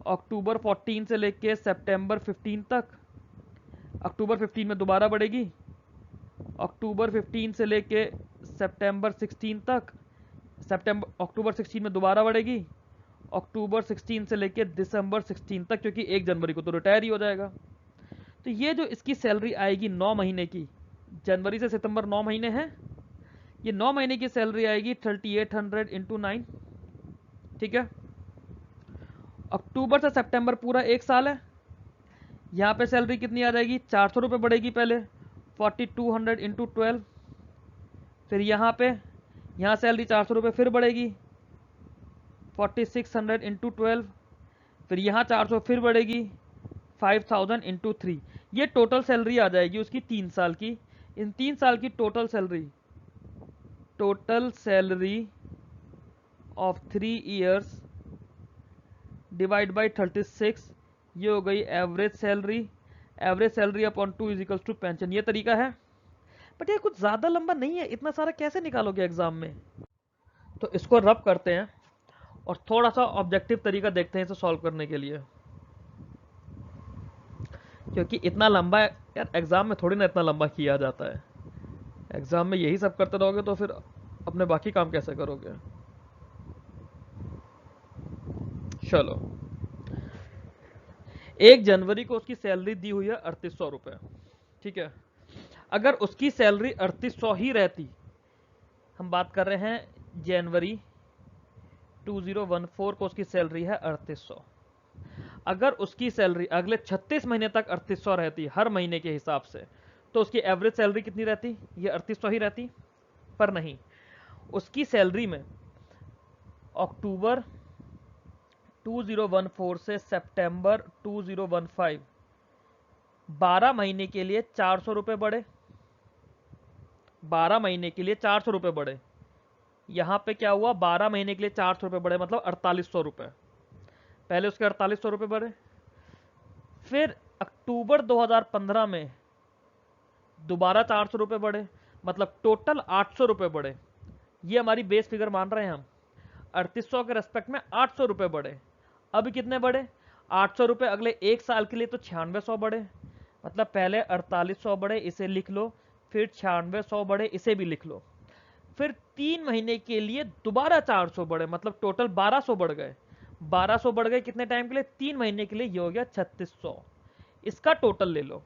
अक्टूबर 14 से लेके सितंबर 15 तक। अक्टूबर 15 में दोबारा बढ़ेगी, अक्टूबर 15 से लेके सितंबर 16 तक। अक्टूबर 16 में दोबारा बढ़ेगी, अक्टूबर 16 से लेके दिसंबर 16 तक, क्योंकि 1 जनवरी को तो रिटायर ही हो जाएगा। तो ये जो इसकी सैलरी आएगी 9 महीने की, जनवरी से सितंबर 9 महीने हैं, ये 9 महीने की सैलरी आएगी 3800 इंटू 9, ठीक है। अक्टूबर से सितंबर पूरा 1 साल है, यहाँ पे सैलरी कितनी आ जाएगी 400 रुपये बढ़ेगी पहले, 4200 इंटू 12। फिर यहाँ पे, यहाँ सैलरी 400 रुपये फिर बढ़ेगी, 4600 इंटू 12। फिर यहाँ 400 फिर बढ़ेगी, 5000 इंटू 3। ये टोटल सैलरी आ जाएगी उसकी 3 साल की। इन 3 साल की total salary total salary of 3 years divide by 36, ये हो गई average salary. Average salary upon 2 is equals to pension. ये तरीका है, बट ये कुछ ज़्यादा लंबा नहीं है, इतना सारा कैसे निकालोगे एग्जाम में। तो इसको रब करते हैं और थोड़ा सा ऑब्जेक्टिव तरीका देखते हैं इसे सॉल्व करने के लिए, क्योंकि इतना लंबा यार एग्जाम में थोड़ी ना इतना लंबा किया जाता है। एग्जाम में यही सब करते रहोगे तो फिर अपने बाकी काम कैसे करोगे। चलो, 1 जनवरी को उसकी सैलरी दी हुई है 3800 रुपये, ठीक है। अगर उसकी सैलरी 3800 ही रहती, हम बात कर रहे हैं जनवरी 2014 को उसकी सैलरी है 3800, अगर उसकी सैलरी अगले 36 महीने तक 3800 रहती हर महीने के हिसाब से, तो उसकी एवरेज सैलरी कितनी रहती, ये 3800 ही रहती। पर नहीं, उसकी सैलरी में अक्टूबर 2014 से सितंबर 2015 12 महीने के लिए 400 रुपये बढ़े, 12 महीने के लिए 400 रुपये बढ़े। यहां पे क्या हुआ, 12 महीने के लिए 400 रुपये बढ़े, मतलब 4800 रुपये। पहले उसके 4800 रुपये बढ़े, फिर अक्टूबर 2015 में दोबारा 400 रुपये बढ़े, मतलब टोटल 800 रुपये बढ़े। ये हमारी बेस फिगर मान रहे हैं हम। 3800 के रेस्पेक्ट में 800 रुपये बढ़े। अब कितने बढ़े, 800 रुपये अगले एक साल के लिए, तो 9600 बढ़े। मतलब पहले 4800 बढ़े, इसे लिख लो, फिर 9600 बढ़े, इसे भी लिख लो, फिर 3 महीने के लिए दोबारा 400 बढ़े, मतलब टोटल 1200 बढ़ गए। 1200 बढ़ गए कितने टाइम के लिए, 3 महीने के लिए, ये हो गया 3600। इसका टोटल ले लो,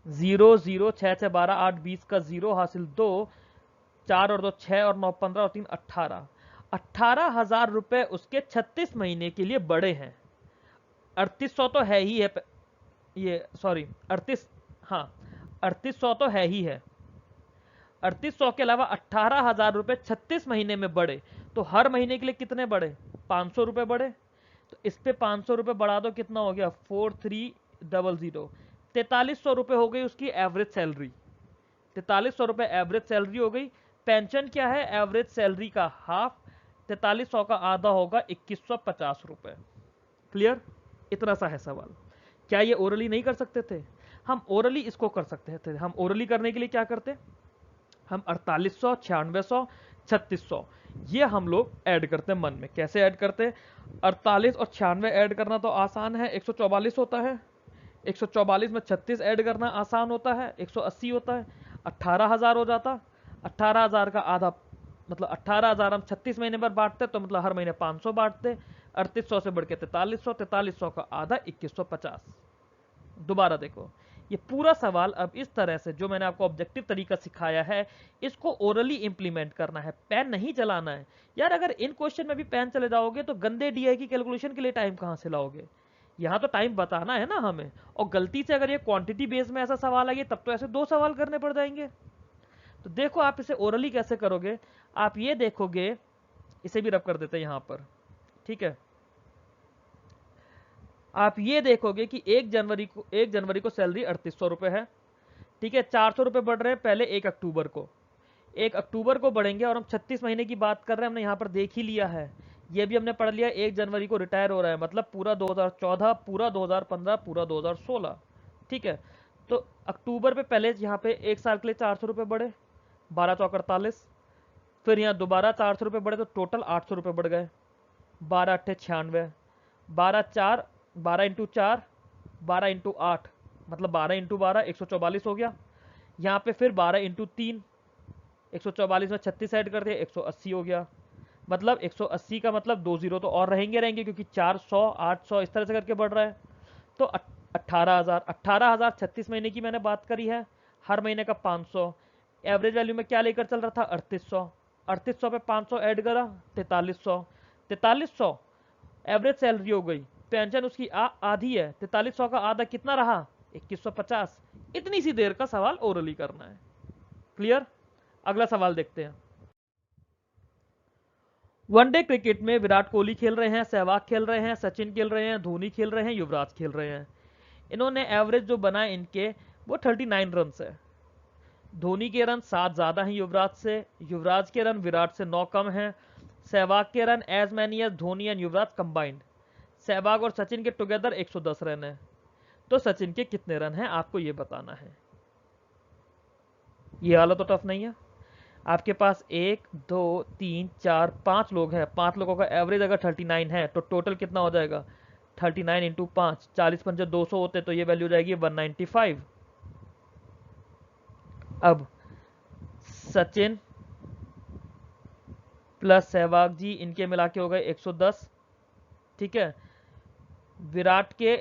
0 0 6 6 12 8 20 का 0 हासिल 2, 4 और 2 6 और 9 15 और 3 18, 18,000 रुपए उसके 36 महीने के लिए बढ़े हैं। 3800 तो है ही है, ये सॉरी 38, हाँ 3800 तो है ही है। 3800 के अलावा 18,000 रुपए 36 महीने में बढ़े, तो हर महीने के लिए कितने बढ़े, 500 रुपए बढ़े। तो इस पे 500 रुपए बढ़ा दो, कितना हो गया 4300, 4300 रुपए हो गई उसकी एवरेज सैलरी। 4300 रुपए एवरेज सैलरी हो गई। पेंशन क्या है, एवरेज सैलरी का हाफ, 4300 का आधा होगा 2150 रुपए। क्लियर, इतना सा है सवाल। क्या ये ओरली नहीं कर सकते थे, हम ओरली इसको कर सकते थे। हम ओरली करने के लिए क्या करते, हम 4800 9600 3600 ये हम लोग ऐड करते हैं मन में। कैसे ऐड करते हैं, 48 और 96 ऐड करना तो आसान है, 144 होता है। 144 में 36 ऐड करना आसान होता है, 180 होता है। 18,000 हो जाता, 18,000 का आधा, मतलब 18,000 हम 36 महीने पर बांटते, तो मतलब हर महीने 500 बांटते। 3800 से बढ़ के 4300, 4300 का आधा 2150। दोबारा देखो, ये पूरा सवाल अब इस तरह से जो मैंने आपको ऑब्जेक्टिव तरीका सिखाया है, इसको ओरली इंप्लीमेंट करना है, पेन नहीं चलाना है। यार अगर इन क्वेश्चन में भी पेन चले जाओगे तो गंदे डीआई की कैलकुलेशन के लिए टाइम कहां से लाओगे। यहाँ तो टाइम बताना है ना हमें, और गलती से अगर ये क्वांटिटी बेस में ऐसा सवाल आएगा तब तो ऐसे 2 सवाल करने पड़ जाएंगे। तो देखो आप इसे ओरली कैसे करोगे, आप ये देखोगे, इसे भी रब कर देते हैं यहां पर, ठीक है। आप ये देखोगे कि 1 जनवरी को सैलरी 3800 रुपए है, ठीक है। 400 रुपए बढ़ रहे हैं पहले 1 अक्टूबर को, 1 अक्टूबर को बढ़ेंगे, और हम 36 महीने की बात कर रहे हैं, हमने यहाँ पर देख ही लिया है, ये भी हमने पढ़ लिया। 1 जनवरी को रिटायर हो रहा है, मतलब पूरा 2014, पूरा 2015, पूरा 2016, ठीक है। तो अक्टूबर पे पहले यहाँ पे 1 साल के लिए 400 रुपये बढ़े, 12 चौक 48, फिर यहाँ दोबारा 400 रुपये बढ़े, तो टोटल 800 रुपये बढ़ गए। 12 अट्ठे 96, 12 इंटू 4, 12 इंटू 8, मतलब 12 इंटू 12 144 हो गया। यहाँ पे फिर 12 इंटू 3, 144 में 36 ऐड कर दिया, 180 हो गया। मतलब 180 का मतलब 2 जीरो तो और रहेंगे क्योंकि 400 800 इस तरह से करके बढ़ रहा है। तो 18,000 36 महीने की मैंने बात करी है, हर महीने का 500। एवरेज वैल्यू में क्या लेकर चल रहा था, 3800, 3800 पे 500 ऐड करा, 4300, 4300 एवरेज सैलरी हो गई। पेंशन उसकी आधी है, 4300 का आधा कितना रहा, 2150। इतनी सी देर का सवाल ओरली करना है। क्लियर, अगला सवाल देखते हैं। वनडे क्रिकेट में विराट कोहली खेल रहे हैं, सहवाग खेल रहे हैं, सचिन खेल रहे हैं, धोनी खेल रहे हैं, युवराज खेल रहे हैं। इन्होंने एवरेज जो बनाए इनके वो 39 रन है। धोनी के रन 7 ज्यादा हैं युवराज से, युवराज के रन विराट से 9 कम हैं, सहवाग के run as many as Dhoni and Yuvraj combined, Sehwag और सचिन के टुगेदर 110 रन है। तो सचिन के कितने रन हैं आपको ये बताना है। ये वाला तो टफ नहीं है। आपके पास 1 2 3 4 5 लोग हैं, 5 लोगों का एवरेज अगर 39 है तो टोटल कितना हो जाएगा 39 इंटू 5, 40 पंजे 200 होते तो ये वैल्यू जाएगी 195। अब सचिन प्लस सहवाग जी इनके मिला के हो गए 110, ठीक है। विराट के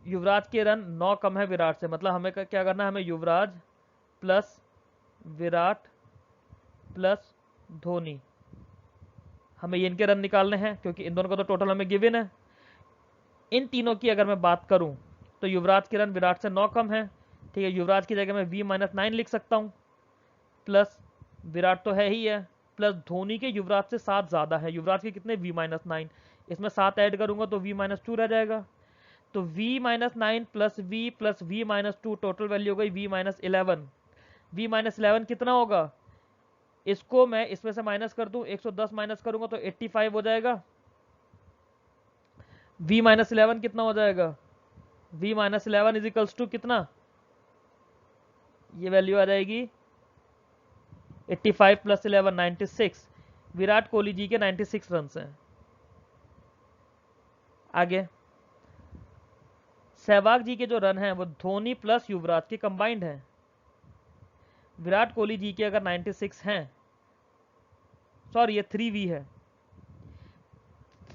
युवराज के रन 9 कम है विराट से, मतलब हमें क्या करना है, हमें युवराज प्लस विराट प्लस धोनी, हमें ये इनके रन निकालने हैं क्योंकि इन दोनों का तो टोटल हमें गिवन है। इन तीनों की अगर मैं बात करूं तो युवराज के रन विराट से 9 कम है, ठीक है। युवराज की जगह मैं v-9 लिख सकता हूं, प्लस विराट तो है ही है, प्लस धोनी के युवराज से 7 ज्यादा है, युवराज के कितने v-9, इसमें 7 ऐड करूंगा तो v-2 रह जाएगा। तो v-9 plus v-2 total value हो गई v-11। v-11 कितना होगा, इसको मैं इसमें से माइनस कर दूं, 110 माइनस करूंगा तो 85 हो जाएगा। v-11 कितना हो जाएगा, v-11 इज इक्वल्स टू कितना, ये वैल्यू आ जाएगी 85 प्लस 11 96। विराट कोहली जी के 96 रन हैं। आगे सहवाग जी के जो रन हैं वो धोनी प्लस युवराज के कंबाइंड हैं। विराट कोहली जी के अगर 96 हैं, सॉरी ये 3v है,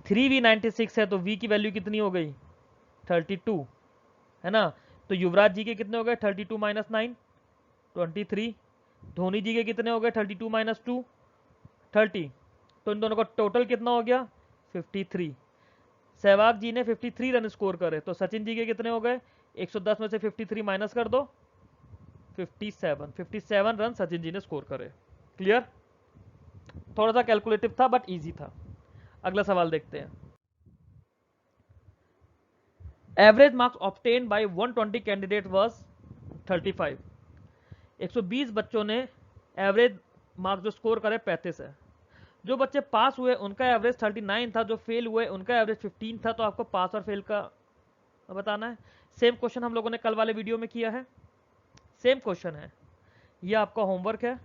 3v 96 है तो v की वैल्यू कितनी हो गई 32, है ना। तो युवराज जी के कितने हो गए 32 माइनस 9 23, धोनी जी के कितने हो गए 32 माइनस 2 30, तो इन दोनों का टोटल कितना हो गया 53। सहवाग जी ने 53 रन स्कोर करे, तो सचिन जी के कितने हो गए 110 में से 53 माइनस कर दो 57 रन सचिन जी ने स्कोर करे। क्लियर, थोड़ा सा कैलकुलेटिव था बट इजी था। अगला सवाल देखते हैं। Average marks obtain bye 120 candidate was 35। 120 बच्चों ने एवरेज मार्क्स जो स्कोर करे 35 है। जो बच्चे पास हुए उनका एवरेज 39 था, जो फेल हुए उनका एवरेज 15 था। तो आपको पास और फेल का बताना है। सेम क्वेश्चन हम लोगों ने कल वाले वीडियो में किया है, सेम क्वेश्चन है, ये आपका होमवर्क है।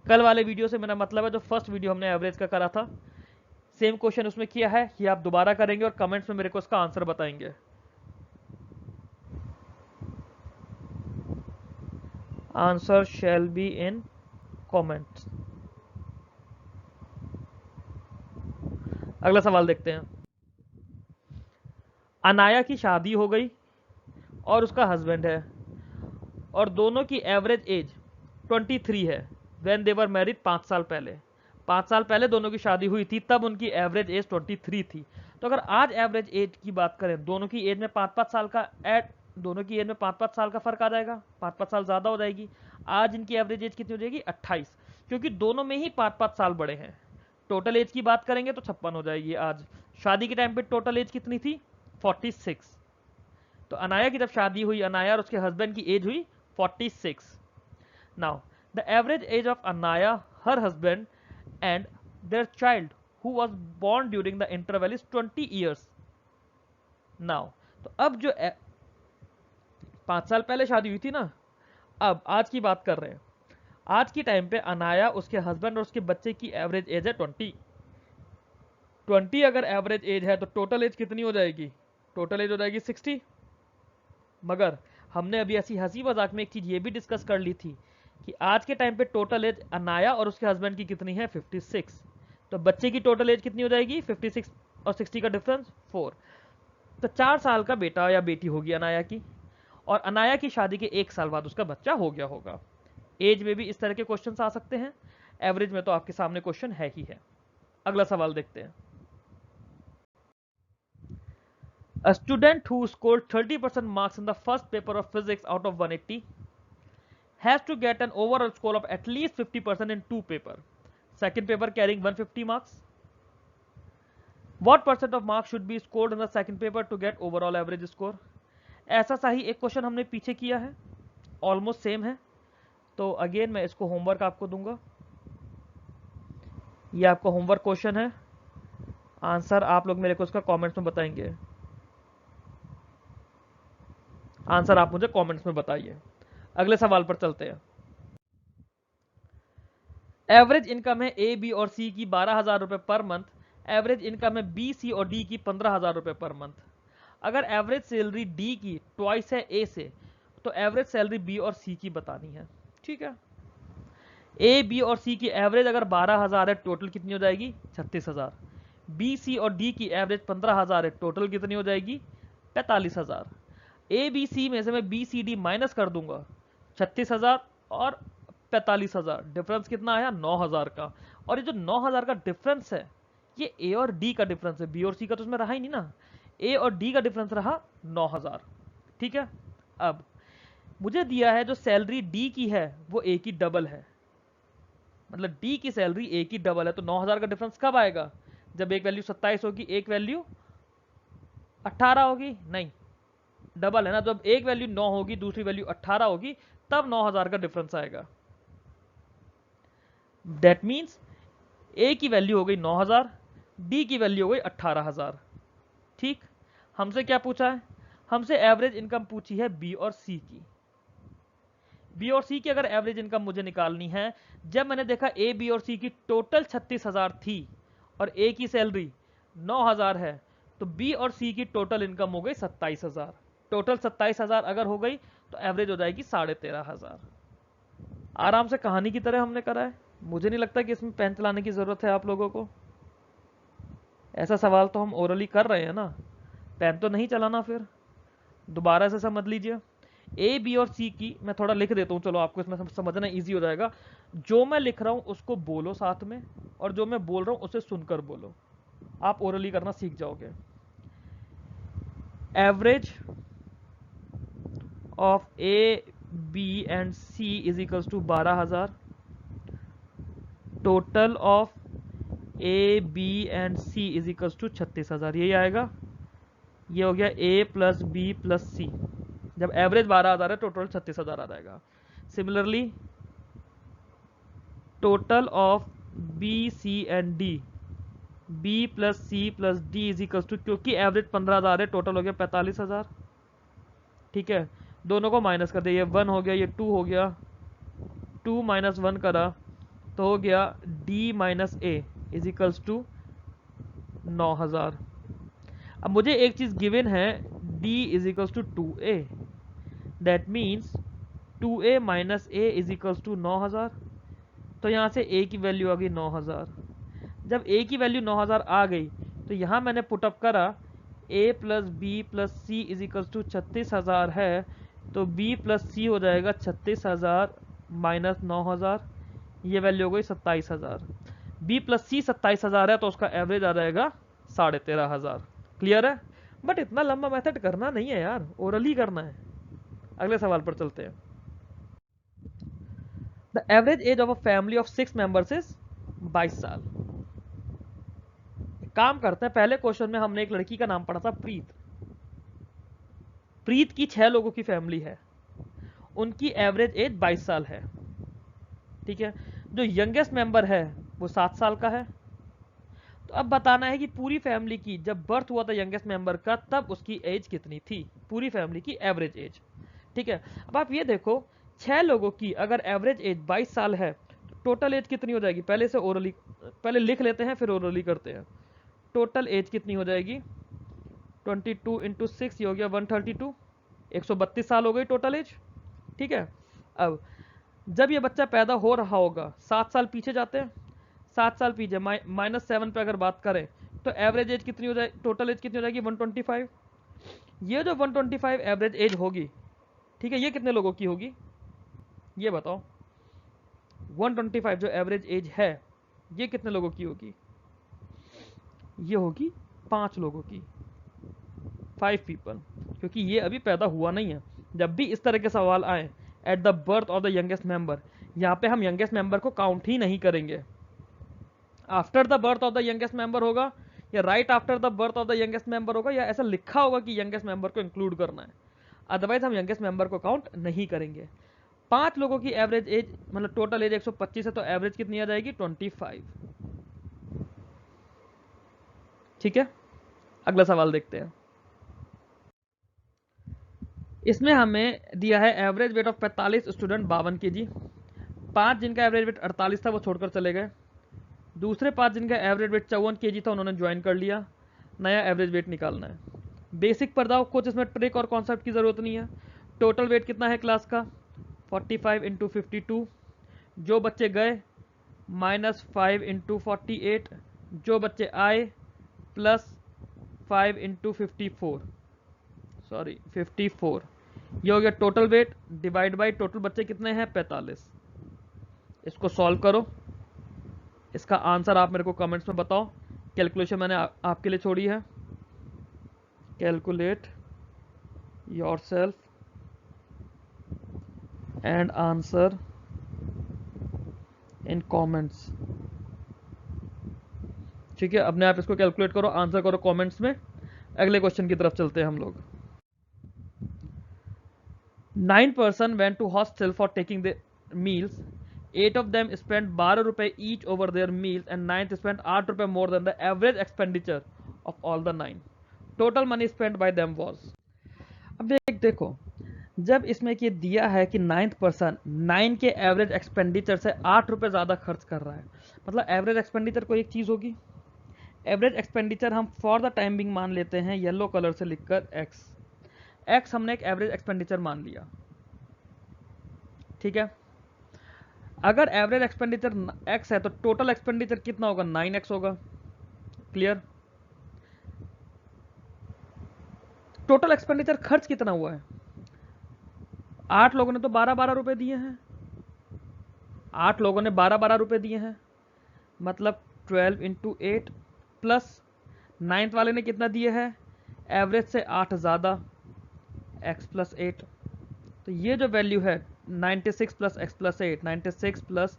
कल वाले वीडियो से मेरा मतलब है जो फर्स्ट वीडियो हमने एवरेज का करा था, सेम क्वेश्चन उसमें किया है, ये आप दोबारा करेंगे और कमेंट्स में मेरे को इसका आंसर बताएंगे। Answer shall be in comments. अगला सवाल देखते हैं। अनाया की शादी हो गई और उसका हस्बैंड है और दोनों की एवरेज एज 23 है व्हेन दे वर मैरिड। 5 साल पहले, 5 साल पहले दोनों की शादी हुई थी, तब उनकी एवरेज एज 23 थी। तो अगर आज एवरेज एज की बात करें, दोनों की एज में 5-5 साल का दोनों की एज में 5-5 साल का फर्क आ जाएगा, 5-5 साल ज्यादा हो जाएगी। आज इनकी एवरेज एज कितनी हो जाएगी 28, क्योंकि दोनों में ही 5-5 साल बड़े हैं। टोटल एज की बात करेंगे तो 56 हो जाएगी। आज शादी के टाइम पे टोटल एज कितनी थी 46। तो अनाया की जब शादी हुई, अनाया और उसके हस्बैंड की एज हुई 46। Now the average age of Anaya, her husband and their child who was born during the interval is 20 years. Now तो अब जो 5 साल पहले शादी हुई थी ना, अब आज की बात कर रहे हैं। आज की टाइम पे अनाया, उसके हस्बैंड और उसके बच्चे की एवरेज एज है 20 अगर एवरेज एज है तो टोटल एज कितनी हो जाएगी, टोटल एज हो जाएगी 60। मगर हमने अभी ऐसी हंसी मजाक में एक चीज ये भी डिस्कस कर ली थी कि आज के टाइम पे टोटल एज अनाया और उसके हस्बैंड की कितनी है 56। तो बच्चे की टोटल एज कितनी हो जाएगी 56 और 60 का डिफरेंस 4। तो 4 साल का बेटा या बेटी होगी अनाया की, और अनाया की शादी के 1 साल बाद उसका बच्चा हो गया होगा। एज में भी इस तरह के क्वेश्चन आ सकते हैं, एवरेज में तो आपके सामने क्वेश्चन है ही है। अगला सवाल देखते हैं। A student who scored 30% marks in the first paper of physics out of 180 has to get an overall score of at least 50% in 2 paper. Second paper carrying 150 marks. What percent of marks should be scored in the second paper to get overall average score? ऐसा सा ही एक question हमने पीछे किया है, almost same है, तो again मैं इसको होमवर्क आपको दूंगा, ये आपका होमवर्क क्वेश्चन है, आंसर आप लोग मेरे को उसका कमेंट्स में बताएंगे, आंसर आप मुझे कमेंट्स में बताइए। अगले सवाल पर चलते हैं। एवरेज इनकम है ए बी और सी की 12,000 रुपए पर मंथ, एवरेज इनकम है बी सी और डी की 15,000 रुपए पर मंथ। अगर एवरेज सैलरी डी की ट्वाइस है ए से, तो एवरेज सैलरी बी और सी की बतानी है। ठीक है, ए बी और सी की एवरेज अगर 12,000 है, टोटल कितनी हो जाएगी 36,000। बी सी और डी की एवरेज 15,000 है, टोटल कितनी हो जाएगी 45,000। ए बी सी में से मैं बी सी डी माइनस कर दूंगा, 36,000 और 45,000, डिफरेंस कितना आया 9,000 का। और ये जो 9,000 का डिफरेंस है, ये ए और डी का डिफरेंस है, बी और सी का तो उसमें रहा ही नहीं ना, ए और डी का डिफरेंस रहा 9,000। ठीक है, अब मुझे दिया है जो सैलरी डी की है वो ए की डबल है, मतलब डी की सैलरी ए की डबल है, तो 9,000 का डिफरेंस कब आएगा, जब एक वैल्यू 27 होगी एक वैल्यू 18 होगी, नहीं डबल है ना, जब एक वैल्यू 9 होगी दूसरी वैल्यू 18 होगी, तब 9,000 का डिफरेंस आएगा। दैट मीन्स ए की वैल्यू हो गई 9,000, डी की वैल्यू हो गई 18,000। ठीक, हमसे क्या पूछा है, हमसे एवरेज इनकम पूछी है बी और सी की। बी और सी की अगर एवरेज इनकम मुझे निकालनी है, जब मैंने देखा ए बी और सी की टोटल 36,000 थी और ए की सैलरी 9,000 है, तो बी और सी की टोटल इनकम हो गई 27,000। टोटल 27,000 अगर हो गई तो एवरेज हो जाएगी 13,500। आराम से कहानी की तरह हमने करा है, मुझे नहीं लगता कि इसमें पेन चलाने की जरूरत है आप लोगों को। ऐसा सवाल तो हम ओरली कर रहे हैं ना, पेन तो नहीं चलाना, फिर दोबारा से समझ लीजिए। ए बी और सी की मैं थोड़ा लिख देता हूँ, चलो आपको इसमें समझना इजी हो जाएगा। जो मैं लिख रहा हूँ उसको बोलो साथ में, और जो मैं बोल रहा हूँ उसे सुनकर बोलो, आप ओरली करना सीख जाओगे। Average of A B and C is equals to 12,000, total of A B and C is equals to 36,000, यही आएगा। ये हो गया A plus B plus C, जब एवरेज 12,000 है टोटल 36,000 आ जाएगा। Similarly total of B C and D, B plus C plus D is equals to, क्योंकि एवरेज 15,000 है टोटल हो गया 45,000। ठीक है, दोनों को माइनस कर दिया, ये 1 हो गया ये 2 हो गया, 2 माइनस 1 करा तो हो गया D minus A is equals to 9,000। अब मुझे एक चीज गिवन है, d is equals to 2a, that means 2a minus a is equals to 9,000। तो यहाँ से a की वैल्यू आ गई 9,000। जब a की वैल्यू 9,000 आ गई तो यहाँ मैंने पुटअप करा a plus B plus C is equals to 36,000 है, तो b प्लस सी हो जाएगा 36,000 माइनस 9,000, ये वैल्यू हो गई 27,000। b प्लस सी 27,000 है तो उसका एवरेज आ जाएगा 13,500। क्लियर है, बट इतना लंबा मेथड करना नहीं है यार, ओरली करना है। अगले सवाल पर चलते हैं। The average age of a family of 6 members is 22 साल। काम करते हैं, पहले क्वेश्चन में हमने एक लड़की का नाम पढ़ा था प्रीत। प्रीत की 6 लोगों की फैमिली है, उनकी एवरेज एज 22 साल है। ठीक है, जो यंगेस्ट मेंबर है वो 7 साल का है। तो अब बताना है कि पूरी फैमिली की जब बर्थ हुआ था यंगेस्ट मेंबर का, तब उसकी एज कितनी थी, पूरी फैमिली की एवरेज एज। ठीक है, अब आप ये देखो 6 लोगों की अगर एवरेज एज 22 साल है, तो टोटल एज कितनी हो जाएगी, पहले से ओरली, पहले लिख लेते हैं फिर ओरली करते हैं। टोटल एज कितनी हो जाएगी, 22 इंटू 6, ये हो गया 132, 132 साल हो गई टोटल एज। ठीक है, अब जब ये बच्चा पैदा हो रहा होगा, 7 साल पीछे जाते हैं, 7 साल पीछे -7 पे अगर बात करें तो एवरेज एज कितनी हो जाएगी, टोटल एज कितनी हो जाएगी 125। ये जो 125 एवरेज एज होगी, ठीक है, ये कितने लोगों की होगी ये बताओ। 125 जो एवरेज एज है ये कितने लोगों की होगी, ये होगी 5 लोगों की, 5 पीपल, क्योंकि ये अभी पैदा हुआ नहीं है। जब भी इस तरह के सवाल आए at the birth of the youngest member, यहाँ पे हम यंगेस्ट मेंबर को काउंट ही नहीं करेंगे। After the birth of the youngest member होगा, या right after the birth of the youngest member होगा, या ऐसा लिखा होगा कि यंगेस्ट मेंबर को इंक्लूड करना है, अदरवाइज हम यंगेस्ट मेंबर को काउंट नहीं करेंगे। 5 लोगों की एवरेज एज मतलब टोटल एज 125 है, तो एवरेज कितनी आ जाएगी 25। ठीक है, अगला सवाल देखते हैं। इसमें हमें दिया है average weight of 45 student 52 kg। 5 जिनका एवरेज वेट 48 था वो छोड़कर चले गए। दूसरे 5 जिनका एवरेज वेट 54 kg था उन्होंने ज्वाइन कर लिया। नया एवरेज वेट निकालना है। बेसिक पर दाओ, कुछ इसमें ट्रिक और कॉन्सेप्ट की ज़रूरत नहीं है। टोटल वेट कितना है क्लास का 45 इंटू 52। जो बच्चे गए -5 इंटू 48। जो बच्चे आए +5 इंटू 54, सॉरी 54। ये हो गया total weight divide by total बच्चे कितने हैं 45। इसको सॉल्व करो। इसका आंसर आप मेरे को कमेंट्स में बताओ। कैलकुलेशन मैंने आपके लिए छोड़ी है। Calculate yourself and answer in comments. ठीक है, अपने आप इसको कैलकुलेट करो, आंसर करो कमेंट्स में। अगले क्वेश्चन की तरफ चलते हैं हम लोग। 9 person went to hostel for taking the meals. 8 of them spent 12 रुपए each over their meals and 9th spent 8 रुपए more than the average expenditure of all the 9. Total money spent by them was। अब देखो, जब इसमें ये दिया है कि 9th पर्सन 9 के एवरेज एक्सपेंडिचर से 8 रुपए ज़्यादा खर्च कर रहा है, मतलब एवरेज एक्सपेंडिचर कोई एक चीज़ होगी। एवरेज एक्सपेंडिचर हम फॉर द टाइम बिंग मान लेते हैं येलो कलर से लिखकर एक्स हमने एक एवरेज एक्सपेंडिचर मान लिया। ठीक है, अगर एवरेज एक्सपेंडिचर एक्स है तो टोटल एक्सपेंडिचर कितना होगा 9x होगा। क्लियर। टोटल एक्सपेंडिचर खर्च कितना हुआ है 8 लोगों ने तो 12-12 रुपए दिए हैं। 8 लोगों ने 12-12 रुपए दिए हैं, मतलब 12 इंटू 8 प्लस 9th वाले ने कितना दिए हैं एवरेज से 8 ज़्यादा x प्लस 8। तो ये जो वैल्यू है 96 plus x plus 8, 96 plus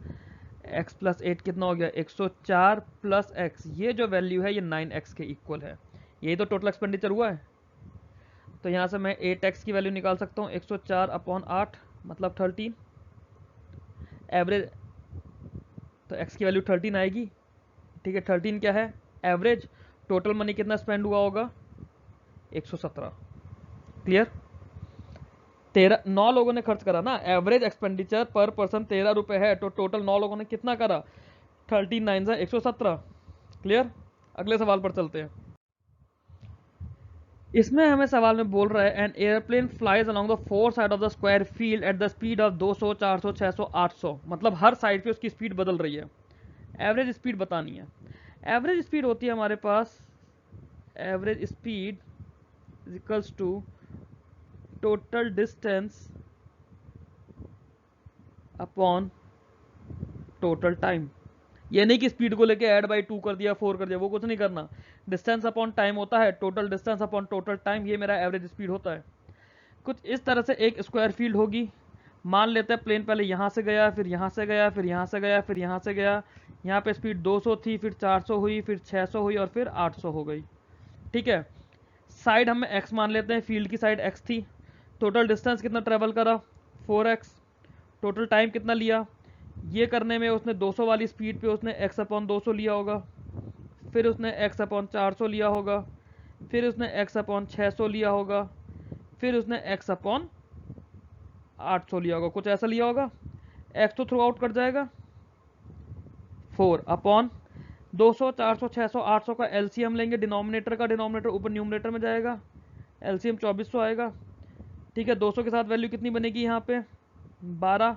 x plus 8 कितना हो गया 104 प्लस x। ये जो वैल्यू है ये 9x के इक्वल है। यही तो टोटल एक्सपेंडिचर हुआ है। तो यहाँ से मैं 8x की वैल्यू निकाल सकता हूँ 104/8 मतलब 13। एवरेज तो x की वैल्यू 13 आएगी। ठीक है, 13 क्या है एवरेज। टोटल मनी कितना स्पेंड हुआ होगा 117। क्लियर। 9 लोगों ने खर्च करा ना, एवरेज एक्सपेंडिचर पर पर्सन 13 रुपए है, तो टोटल 9 लोगों ने कितना करा 13 9 117। क्लियर। अगले सवाल पर चलते हैं। इसमें हमें सवाल में बोल रहा है an airplane flies along the 4 side of the square field at the speed of 200 400 600 800, मतलब हर साइड पे उसकी स्पीड बदल रही है। एवरेज स्पीड बतानी है। एवरेज स्पीड होती है हमारे पास, average speed equals to total distance upon total time. ये नहीं कि स्पीड को लेके ऐड बाई 2 कर दिया 4 कर दिया, वो कुछ नहीं करना। डिस्टेंस अपॉन टाइम होता है, total distance upon total time, ये मेरा एवरेज स्पीड होता है। कुछ इस तरह से एक स्क्वायर फील्ड होगी। मान लेते हैं प्लेन पहले यहाँ से गया, फिर यहाँ से गया, फिर यहाँ से गया, फिर यहाँ से गया। यहाँ पे स्पीड 200 थी, फिर 400 हुई, फिर 600 हुई और फिर 800 हो गई। ठीक है, साइड हम एक्स मान लेते हैं, फील्ड की साइड एक्स थी। टोटल डिस्टेंस कितना ट्रेवल करा 4x। टोटल टाइम कितना लिया, ये करने में उसने 200 वाली स्पीड पे उसने x अपॉन 200 लिया होगा, फिर उसने x अपॉन 400 लिया होगा, फिर उसने x अपॉन 600 लिया होगा, फिर उसने x अपॉन 800 लिया होगा, कुछ ऐसा लिया होगा। x तो थ्रू आउट कट जाएगा, 4 अपॉन 200 400 600 800 का एलसीएम लेंगे, डिनोमिनेटर का डिनोमिनेटर ऊपर न्यूमरेटर में जाएगा, एलसीएम 2400 आएगा। ठीक है, 200 के साथ वैल्यू कितनी बनेगी यहाँ पे 12,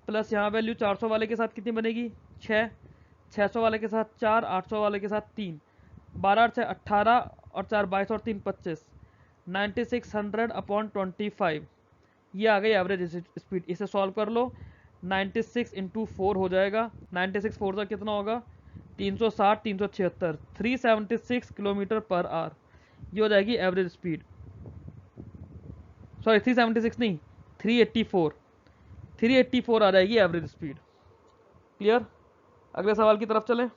प्लस यहाँ वैल्यू 400 वाले के साथ कितनी बनेगी 6, 600 वाले के साथ 4, 800 वाले के साथ 3, 12 से 18 और 4 22 और 3 25, 9600 अपॉन 25। ये आ गई एवरेज स्पीड। इसे सॉल्व कर लो, 96 इंटू 4 हो जाएगा। 96 4 का कितना होगा 360 376, 376 किलोमीटर पर आवर। ये हो जाएगी एवरेज स्पीड। सॉरी 376 नहीं 384, 384 आ जाएगी एवरेज स्पीड। क्लियर। अगले सवाल की तरफ चलें।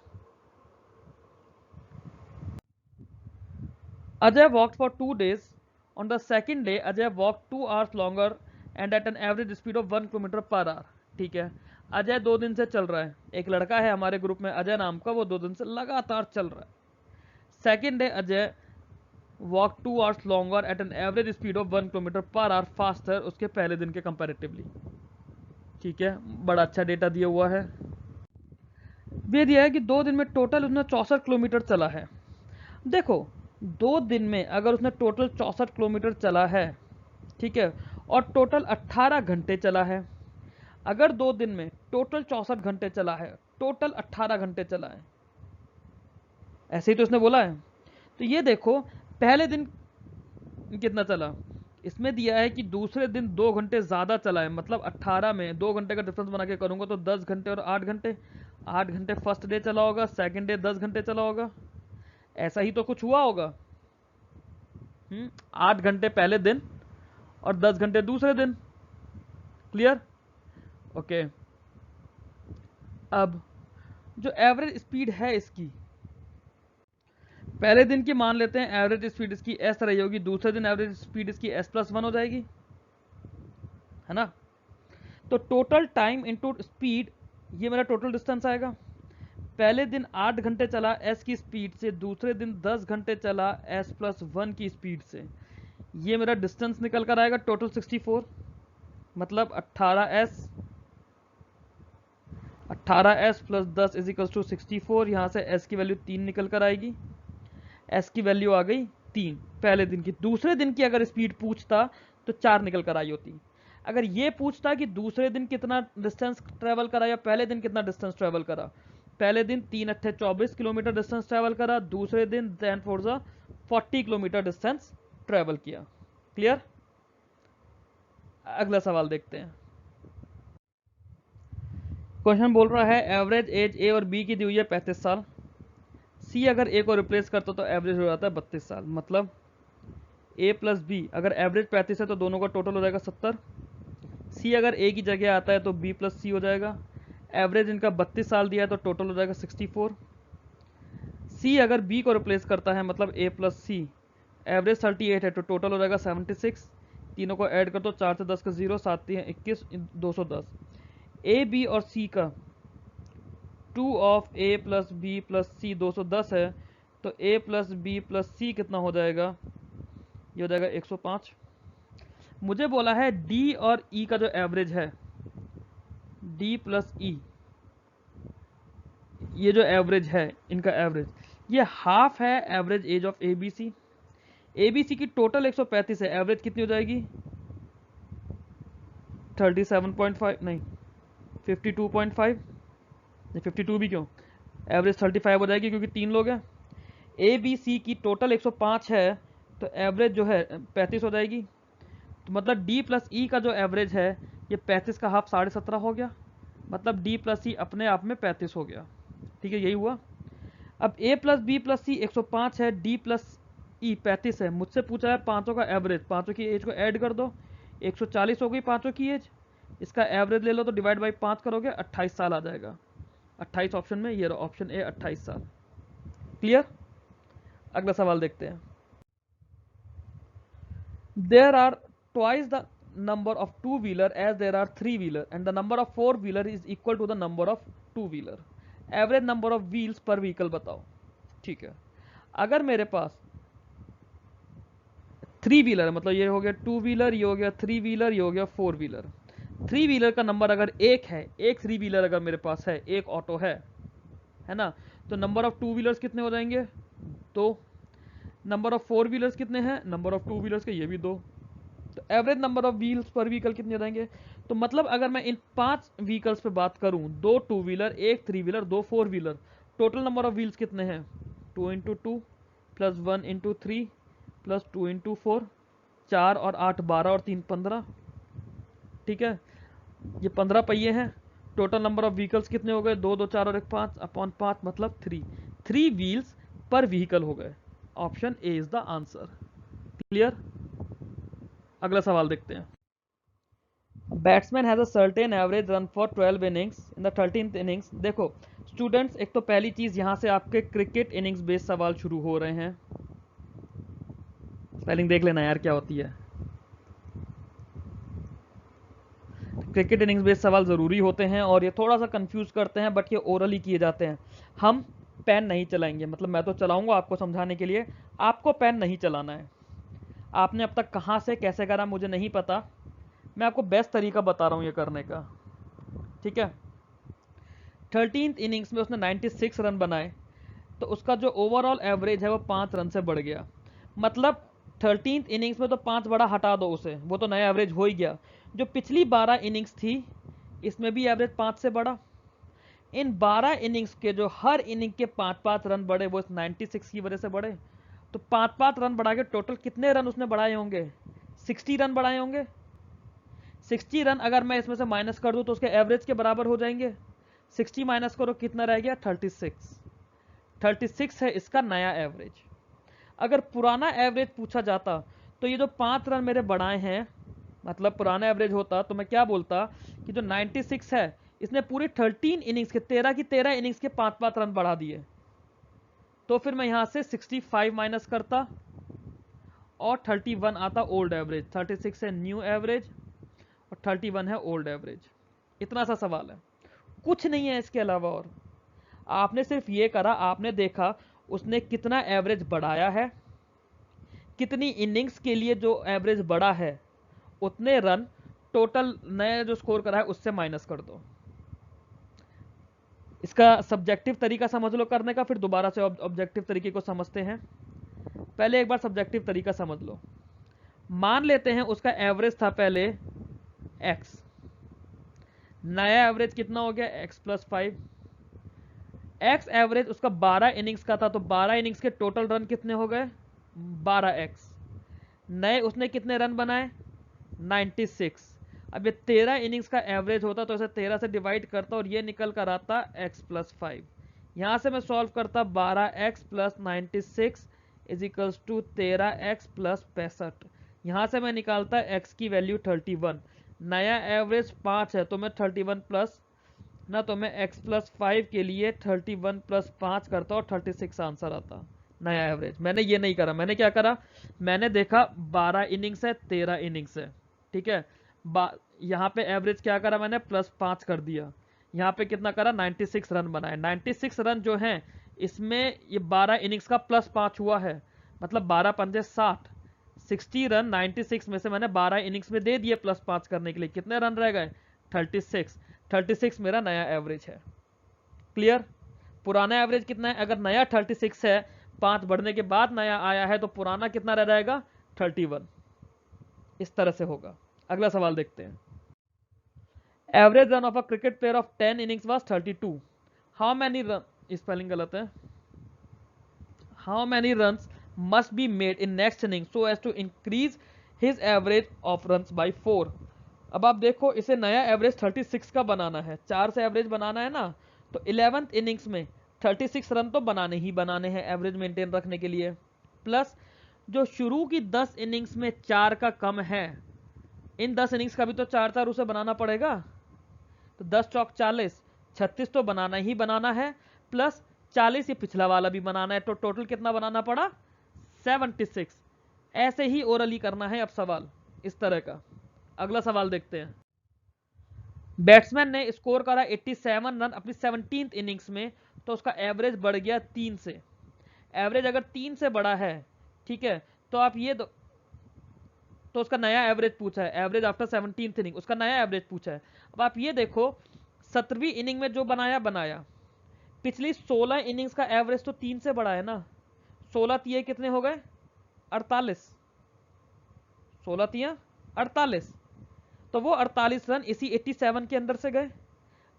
Ajay walked for 2 days। On the second day Ajay walk 2 hours longer and at an average speed of 1 kilometre per hour. ठीक है, अजय 2 दिन से चल रहा है। एक लड़का है हमारे ग्रुप में अजय नाम का, वो 2 दिन से लगातार चल रहा है। Second day Ajay walk 2 hours longer eight an average speed of 1 kilometre per our faster उसके पहले दिन के कंपैरेटिवली। ठीक है, बड़ा अच्छा डेटा दिया हुआ है। ये दिया है कि 2 दिन में टोटल उसने 64 किलोमीटर चला है। देखो 2 दिन में अगर उसने टोटल 64 किलोमीटर चला है, ठीक है, और टोटल 18 घंटे चला है, अगर 2 दिन में टोटल 64 घंटे चला है, टोटल 18 घंटे चला है, ऐसे ही तो उसने बोला है। तो ये देखो पहले दिन कितना चला, इसमें दिया है कि दूसरे दिन 2 घंटे ज़्यादा चला है, मतलब 18 में 2 घंटे का डिफरेंस बना के करूँगा तो 10 घंटे और 8 घंटे। 8 घंटे फर्स्ट डे चला होगा, सेकंड डे 10 घंटे चला होगा, ऐसा ही तो कुछ हुआ होगा। 8 घंटे पहले दिन और 10 घंटे दूसरे दिन। क्लियर? ओके। अब जो एवरेज स्पीड है इसकी, पहले दिन की मान लेते हैं एवरेज स्पीड इसकी एस रही होगी, दूसरे दिन एवरेज स्पीड इसकी s+1 हो जाएगी, है ना। तो टोटल टाइम इनटू स्पीड, ये मेरा टोटल डिस्टेंस आएगा। पहले दिन 8 घंटे चला s की स्पीड से, दूसरे दिन 10 घंटे चला s+1 की स्पीड से, ये मेरा डिस्टेंस निकल कर आएगा टोटल 64, मतलब 18s plus 10 is equal to 64। यहाँ से s की वैल्यू 3 निकल कर आएगी, s की वैल्यू आ गई 3 पहले दिन की। दूसरे दिन की अगर स्पीड पूछता तो 4 निकल कर आई होती। अगर ये पूछता कि दूसरे दिन कितना डिस्टेंस ट्रेवल करा या पहले दिन कितना डिस्टेंस ट्रेवल करा, पहले दिन 3 अट्ठे 24 किलोमीटर डिस्टेंस ट्रेवल करा, दूसरे दिन 40 किलोमीटर डिस्टेंस ट्रेवल किया। क्लियर? अगला सवाल देखते हैं। क्वेश्चन बोल रहा है एवरेज एज ए और बी की दी हुई है 35 साल। सी अगर ए को रिप्लेस करता तो एवरेज हो जाता है 32 साल, मतलब ए प्लस बी अगर एवरेज 35 है तो दोनों का टोटल हो जाएगा 70। सी अगर ए की जगह आता है तो बी प्लस सी हो जाएगा। एवरेज इनका 32 साल दिया है तो टोटल हो जाएगा 64। सी अगर बी को रिप्लेस करता है मतलब ए प्लस सी, एवरेज 38 है तो टोटल हो जाएगा 76। तीनों को ऐड कर दो, 4 से 10 का 0, 7 3 21, 210। ए बी और सी का 2 of A plus B plus C 210 है, तो A plus B plus C कितना हो जाएगा, ये हो जाएगा 105। मुझे बोला है डी और ई का जो एवरेज है, डी प्लस ई, ये जो एवरेज है इनका एवरेज, ये हाफ है average age of A B C. A B C की टोटल 135 है, एवरेज कितनी हो जाएगी 37.5 नहीं 52.5, नहीं 52 भी क्यों, एवरेज 35 हो जाएगी क्योंकि 3 लोग हैं। ए बी सी की टोटल 105 है तो एवरेज जो है 35 हो जाएगी, तो मतलब डी प्लस ई का जो एवरेज है ये 35 का हाफ 17.5 हो गया, मतलब डी प्लस ई अपने आप में 35 हो गया। ठीक है, यही हुआ। अब ए प्लस बी प्लस सी 105 है, डी प्लस ई 35 है। मुझसे पूछा है पांचों का एवरेज, पांचों की एज को ऐड कर दो, 140 हो गई पांचों की एज, इसका एवरेज ले लो तो डिवाइड बाई 5 करोगे 28 साल आ जाएगा। 28 ऑप्शन में, ये ऑप्शन ए 28 साल। क्लियर? अगला सवाल देखते हैं। There are twice the number of two wheeler as there are three wheeler and the number of four wheeler is equal to the number of two wheeler, average number of wheels पर vehicle बताओ। ठीक है, अगर मेरे पास 3 wheeler है, मतलब ये हो गया 2 व्हीलर, ये हो गया 3 व्हीलर, ये हो गया 4 व्हीलर। 3 व्हीलर का नंबर अगर एक है, एक 3 व्हीलर अगर मेरे पास है, एक ऑटो है ना, तो नंबर ऑफ 2 व्हीलर्स कितने हो जाएंगे 2। नंबर ऑफ 4 व्हीलर्स कितने हैं, नंबर ऑफ 2 व्हीलर्स के ये भी 2, तो एवरेज नंबर ऑफ व्हील्स पर व्हीकल कितने हो जाएंगे। तो मतलब अगर मैं इन 5 व्हीकल्स पे बात करूं, 2 2 व्हीलर, एक 3 wheeler, 2 4 wheeler, total number of wheels कितने हैं 2 into 2 plus 1 into 3 plus 2 into 4, 4 और 8 12 और 3 15। ठीक है, ये 15 पहिए हैं। टोटल नंबर ऑफ व्हीकल्स कितने हो गए 2 2 4 और 1 5 अपॉन 5 मतलब 3 व्हील्स पर व्हीकल हो गए। Option A is the answer. Clear? अगला सवाल देखते हैं। Batsman has a certain average run for 12 innings in the 13th innings. देखो स्टूडेंट्स, एक तो पहली चीज यहां से आपके क्रिकेट इनिंग्स बेस्ड सवाल शुरू हो रहे हैं। स्पेलिंग देख लेना यार क्या होती है। क्रिकेट इनिंग्स बेस्ड सवाल ज़रूरी होते हैं और ये थोड़ा सा कंफ्यूज करते हैं, बट ये ओरली किए जाते हैं। हम पेन नहीं चलाएंगे, मतलब मैं तो चलाऊंगा आपको समझाने के लिए, आपको पेन नहीं चलाना है। आपने अब तक कहाँ से कैसे करा मुझे नहीं पता, मैं आपको बेस्ट तरीका बता रहा हूँ ये करने का, ठीक है। 13th इनिंग्स में उसने 96 रन बनाए, तो उसका जो ओवरऑल एवरेज है वो 5 रन से बढ़ गया। मतलब 13th इनिंग्स में तो 5 बड़ा हटा दो उसे, वो तो नया एवरेज हो ही गया। जो पिछली 12 इनिंग्स थी इसमें भी एवरेज 5 से बढ़ा। इन 12 इनिंग्स के जो हर इनिंग के 5-5 रन बढ़े वो इस 96 की वजह से बढ़े। तो 5-5 रन बढ़ा के टोटल कितने रन उसने बढ़ाए होंगे? 60 रन बढ़ाए होंगे। 60 रन अगर मैं इसमें से माइनस कर दूं तो उसके एवरेज के बराबर हो जाएंगे। 60 माइनस करो, कितना रह गया? 36। 36 है इसका नया एवरेज। अगर पुराना एवरेज पूछा जाता तो ये जो 5 रन मेरे बढ़ाए हैं, मतलब पुराना एवरेज होता तो मैं क्या बोलता कि जो 96 है इसने पूरी 13 इनिंग्स के 13 की 13 इनिंग्स के 5-5 रन बढ़ा दिए। तो फिर मैं यहां से 65 माइनस करता और 31 आता ओल्ड एवरेज। 36 है न्यू एवरेज और 31 है ओल्ड एवरेज। इतना सा सवाल है, कुछ नहीं है इसके अलावा। और आपने सिर्फ ये करा, आपने देखा उसने कितना एवरेज बढ़ाया है, कितनी इनिंग्स के लिए जो एवरेज बढ़ा है उतने रन टोटल नया जो स्कोर करा है उससे माइनस कर दो। इसका सब्जेक्टिव तरीका समझ लो करने का, फिर दोबारा से ऑब्जेक्टिव तरीके को समझते हैं। पहले एक बार सब्जेक्टिव तरीका समझ लो। मान लेते हैं उसका एवरेज था पहले x, नया एवरेज कितना हो गया? x plus 5। x एवरेज उसका 12 इनिंग्स का था, तो 12 इनिंग्स के टोटल रन कितने हो गए? 12x। नए उसने कितने रन बनाए? 96। अब ये 13 इनिंग्स का एवरेज होता तो इसे 13 से डिवाइड करता और ये निकल कर आता x प्लस 5। यहां से मैं सॉल्व करता 12x plus 96 is equals to 13x plus 65। यहां से मैं निकालता x की वैल्यू 31। नया एवरेज 5 है तो मैं 31 प्लस ना, तो मैं x प्लस 5 के लिए 31 प्लस 5 करता और 36 आंसर आता नया एवरेज। मैंने ये नहीं करा, मैंने क्या करा, मैंने देखा 12 इनिंग्स है 13 इनिंग्स है, ठीक है। यहाँ पे एवरेज क्या करा मैंने? प्लस 5 कर दिया। यहाँ पे कितना करा? 96 रन बनाए। 96 रन जो हैं इसमें ये 12 इनिंग्स का प्लस 5 हुआ है, मतलब 12 पंजे 60। 60 रन 96 में से मैंने 12 इनिंग्स में दे दिए प्लस 5 करने के लिए, कितने रन रह गए? 36। 36 मेरा नया एवरेज है। क्लियर? पुराना एवरेज कितना है? अगर नया 36 है, 5 बढ़ने के बाद नया आया है, तो पुराना कितना रह जाएगा? 31। इस तरह से होगा। अगला सवाल देखते हैं। Average run of a cricket player of 10 innings was 32। How many run, spelling गलत है, how many runs must be made in next inning so as to increase his average of runs by 4। अब आप देखो इसे नया average 36 का बनाना है, 4 से एवरेज बनाना है ना, तो 11th इनिंग्स में 36 रन तो बनाने ही बनाने हैं एवरेज मेंटेन रखने के लिए। प्लस जो शुरू की 10 इनिंग्स में 4 का कम है, इन 10 इनिंग्स का भी तो 4-4 उसे बनाना पड़ेगा। तो 10 चौक 40, 36 तो बनाना ही बनाना है, प्लस 40 ये पिछला वाला भी बनाना है, तो टोटल कितना बनाना पड़ा? 76। ऐसे ही ओरली करना है अब सवाल इस तरह का। अगला सवाल देखते हैं। बैट्समैन ने स्कोर करा 87 रन अपनी 17th इनिंग्स में, तो उसका एवरेज बढ़ गया 3 से। एवरेज अगर 3 से बढ़ा है, ठीक है, तो आप ये तो उसका नया एवरेज पूछा है, एवरेज आफ्टर 17th इनिंग, उसका नया एवरेज पूछा है। अब आप ये देखो 17वीं इनिंग में जो बनाया बनाया, पिछली 16 इनिंग्स का एवरेज तो 3 से बढ़ा है ना। 16 तिये कितने हो गए? 48। 16 तिया 48, तो वो 48 रन इसी 87 के अंदर से गए।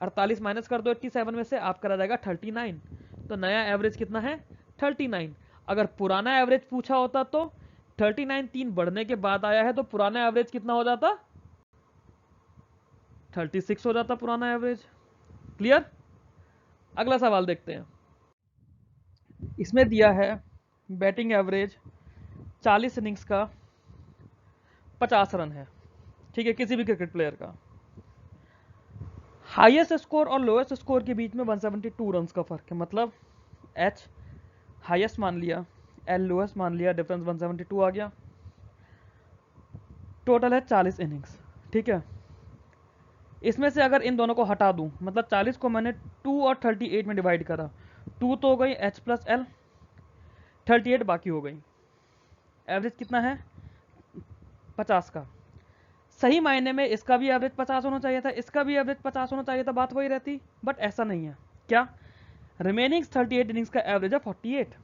48 माइनस कर दो 87 में से, आपका रह जाएगा 39। तो नया एवरेज कितना है? 39। अगर पुराना एवरेज पूछा होता तो 39 3 बढ़ने के बाद आया है, तो पुराना एवरेज कितना हो जाता? 36 हो जाता पुराना एवरेज। क्लियर? अगला सवाल देखते हैं। इसमें दिया है बैटिंग एवरेज 40 इनिंग्स का 50 रन है, ठीक है, किसी भी क्रिकेट प्लेयर का। हाईएस्ट स्कोर और लोएस्ट स्कोर के बीच में 172 रन का फर्क है, मतलब एच हाईएस्ट मान लिया, एल लोएस्ट मान लिया, डिफरेंस 172 आ गया। टोटल है 40 इनिंग्स, ठीक है। इसमें से अगर इन दोनों को हटा दूं, मतलब 40 को मैंने 2 और 38 में डिवाइड करा, 2 तो हो गई h प्लस एल, 38 बाकी हो गई। एवरेज कितना है? 50 का। सही मायने में इसका भी एवरेज 50 होना चाहिए था, इसका भी एवरेज 50 होना चाहिए था, बात वही रहती, बट ऐसा नहीं है। क्या? रिमेनिंग 38 इनिंग्स का एवरेज है 48,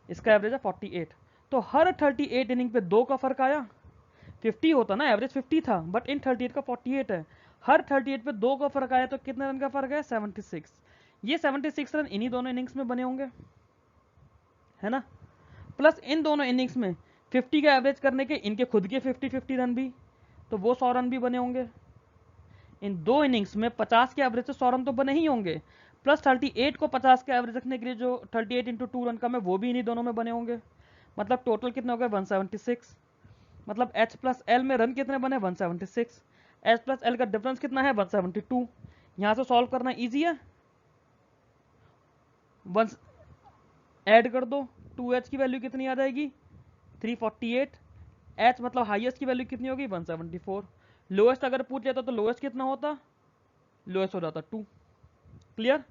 इसका एवरेज है 48, तो हर 38 इनिंग पे 2 का फर्क आया। 50 होता ना, एवरेज 50 था, बट इन 38 का 48 है, हर 38 पे 2 का फर्क आया, तो कितने रन का फर्क है? 76। ये 76 रन इन्हीं दोनों इनिंग्स में बने होंगे, है ना, प्लस इन दोनों इनिंग्स में 50 का एवरेज करने के इनके खुद के 50-50 रन भी, तो वो 100 रन भी बने होंगे। इन दो इनिंग्स में 50 के एवरेज से 100 रन तो बने ही होंगे, प्लस 38 को 50 के एवरेज रखने के लिए जो 38 इंटू 2 रन का में वो भी इन्हीं दोनों में बने होंगे। मतलब टोटल कितने हो गए? 176। मतलब H प्लस एल में रन कितने बने? 176। H प्लस एल का डिफरेंस कितना है? 172। यहां से सॉल्व करना इजी है, वन ऐड कर दो, 2H की वैल्यू कितनी आ जाएगी? 348। H मतलब हाईएस्ट की वैल्यू कितनी होगी? 174। लोएस्ट अगर पूछ लेता तो लोएस्ट कितना होता? लोएस्ट हो जाता 2। क्लियर?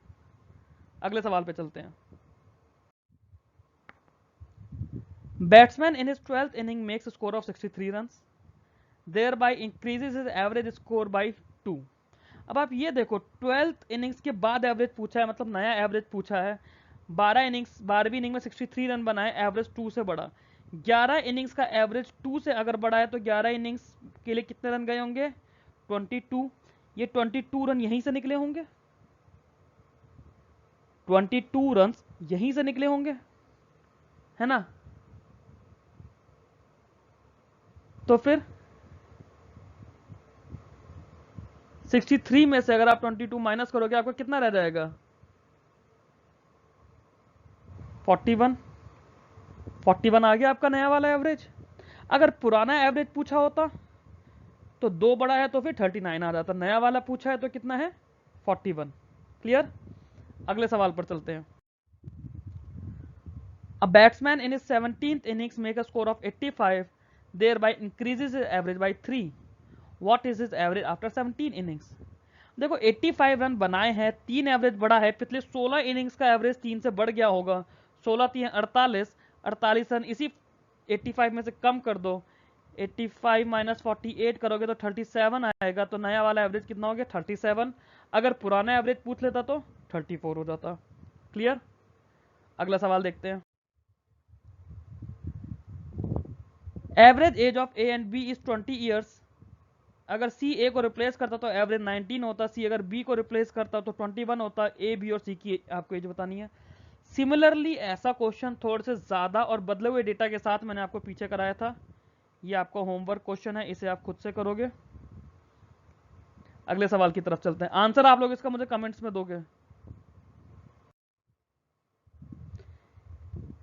अगले सवाल पे चलते हैं। Batsman in his 12th inning makes score of 63 runs, thereby increases his average score by 2। अब आप ये देखो, 12th इनिंग्स के बाद एवरेज पूछा है, मतलब नया एवरेज पूछा है। 12वीं इनिंग में 63 रन बनाए, एवरेज 2 से बढ़ा। 11 इनिंग्स का एवरेज 2 से अगर बढ़ा है तो 11 इनिंग्स के लिए कितने रन गए होंगे? 22। ये 22 रन यहीं से निकले होंगे, 22 रन यहीं से निकले होंगे, है ना। तो फिर 63 में से अगर आप 22 माइनस करोगे, आपका कितना रह जाएगा? 41। 41 आ गया आपका नया वाला एवरेज। अगर पुराना एवरेज पूछा होता तो 2 बड़ा है तो फिर 39 आ जाता, नया वाला पूछा है तो कितना है? 41। क्लियर? अगले सवाल पर चलते हैं। A batsman in his 17th innings make a score of 85, thereby increases his average by 3. What is his average after 17 innings? देखो 85 रन बनाए हैं, 3 एवरेज बढ़ा है, पिछले 16 इनिंग्स का एवरेज 3 से बढ़ गया होगा, 16 3 48, 48 रन इसी 85 में से कम कर दो, 85 माइनस 48 करोगे तो 37 आएगा, तो नया वाला एवरेज कितना हो गया? 37। अगर पुराना एवरेज पूछ लेता तो 34 हो जाता। क्लियर? अगला सवाल देखते हैं। Average age of A and B is 20 years. अगर सी ए को रिप्लेस करता तो एवरेज 19 होता, सी अगर बी को रिप्लेस करता तो 21 होता। ए बी और सी की आपको एज बतानी है। सिमिलरली ऐसा क्वेश्चन थोड़े से ज्यादा और बदले हुए डेटा के साथ मैंने आपको पीछे कराया था, ये आपका होमवर्क क्वेश्चन है, इसे आप खुद से करोगे। अगले सवाल की तरफ चलते हैं, आंसर आप लोग इसका मुझे कमेंट्स में दोगे।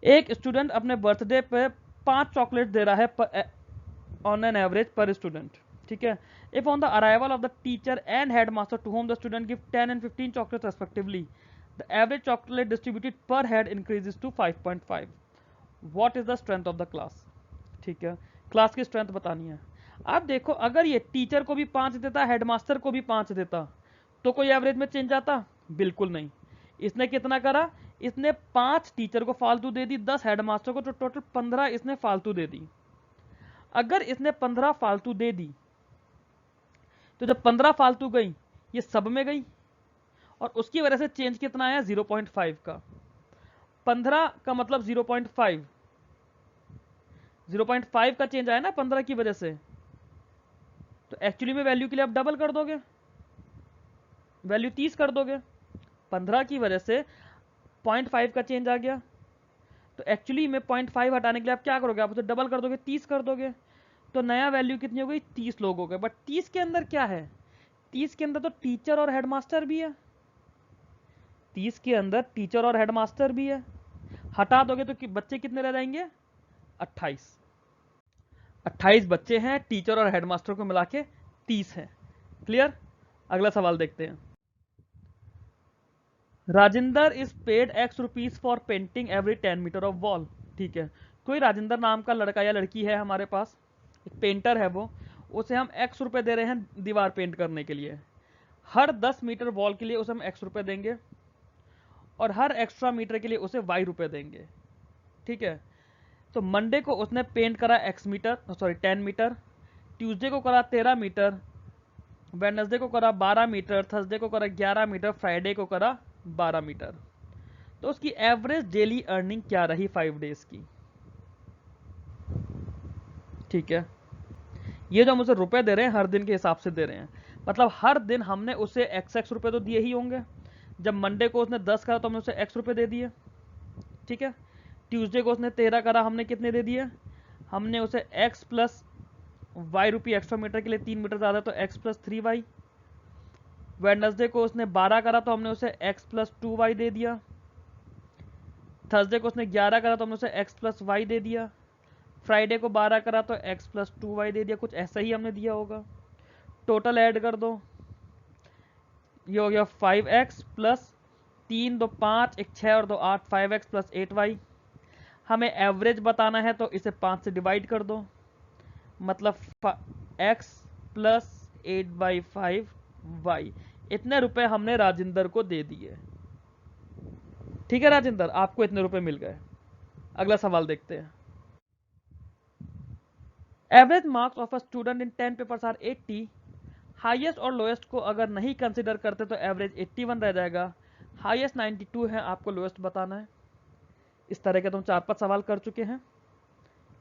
एक स्टूडेंट अपने बर्थडे पे 5 चॉकलेट दे रहा है on an average per student, ठीक है। If on the arrival of the teacher and head master to home the student give 10 and 15 chocolate respectively, the average chocolate distributed per head increases to 5.5। What is the strength of the class? ठीक है, class की strength बतानी है। आप देखो, अगर ये teacher को भी 5 देता, हेडमास्टर को भी 5 देता, तो कोई एवरेज में चेंज आता? बिल्कुल नहीं। इसने कितना करा? इसने 5 टीचर को फालतू दे दी, 10 हेडमास्टर को, तो टोटल 15 इसने फालतू दे दी। अगर इसने 15 फालतू दे दी तो जब 15 फालतू गई ये सब में गई, और उसकी वजह से चेंज कितना आया? 0.5 का। 15 का मतलब 0.5, 0.5 का चेंज आया ना 15 की वजह से, तो एक्चुअली में वैल्यू के लिए आप डबल कर दोगे, वैल्यू 30 कर दोगे। 15 की वजह से 0.5 का चेंज आ गया, तो एक्चुअली में 0.5 हटाने के लिए आप क्या करोगे? आप उसे डबल कर दोगे, 30 कर दोगे, तो नया वैल्यू कितनी हो गई? 30 लोग हो गए। बट 30 के अंदर क्या है? 30 के अंदर तो टीचर और हेडमास्टर भी है, 30 के अंदर टीचर और हेडमास्टर भी है। हटा दोगे तो बच्चे कितने रह जाएंगे? 28। 28 बच्चे हैं, टीचर और हेडमास्टर को मिला के 30 है। क्लियर? अगला सवाल देखते हैं। Rajendra is paid x rupees for painting every 10 metre of wall. ठीक है, कोई राजेंद्र नाम का लड़का या लड़की है हमारे पास, एक पेंटर है वो, उसे हम x रुपए दे रहे हैं दीवार पेंट करने के लिए। हर 10 मीटर वॉल के लिए उसे हम x रुपए देंगे और हर एक्स्ट्रा मीटर के लिए उसे y रुपए देंगे। ठीक है, तो मंडे को उसने पेंट करा x metre, sorry 10 metre, Tuesday को करा 13 मीटर, वेडनेसडे को करा 12 मीटर, थर्सडे को करा 11 मीटर, फ्राइडे को करा 12 मीटर। तो उसकी एवरेज डेली अर्निंग क्या रही 5 डेज की? ठीक है, ये जो हम उसे रुपए दे रहे हैं हर दिन के हिसाब से दे रहे हैं, मतलब हर दिन हमने उसे x रुपए तो दिए ही होंगे। जब मंडे को उसने 10 करा तो हमने उसे x रुपए दे दिए। ठीक है, ट्यूसडे को उसने 13 करा, हमने कितने दे दिए? हमने उसे x प्लस y रुपये एक्स्ट्रा मीटर के लिए 3 मीटर ज़्यादा तो x प्लस 3y। वेडनेसडे को उसने 12 करा तो हमने उसे x प्लस 2y दे दिया। थर्सडे को उसने 11 करा तो हमने उसे x प्लस y दे दिया। फ्राइडे को 12 करा तो x प्लस 2y दे दिया। कुछ ऐसा ही हमने दिया होगा। टोटल ऐड कर दो, ये हो गया 5x प्लस 3 2 5 1 6 और 2 8, 5x प्लस 8y। हमें एवरेज बताना है तो इसे 5 से डिवाइड कर दो, मतलब x प्लस 8/5y। इतने रुपए हमने राजेंद्र को दे दिए। ठीक है राजेंद्र, आपको इतने रुपए मिल गए। अगला सवाल देखते हैं। Average marks of a student in 10 papers are 80। Highest और लोएस्ट को अगर नहीं कंसिडर करते तो एवरेज 81 रह जाएगा। हाईएस्ट 92 है, आपको लोएस्ट बताना है। इस तरह के तुम 4-5 सवाल कर चुके हैं,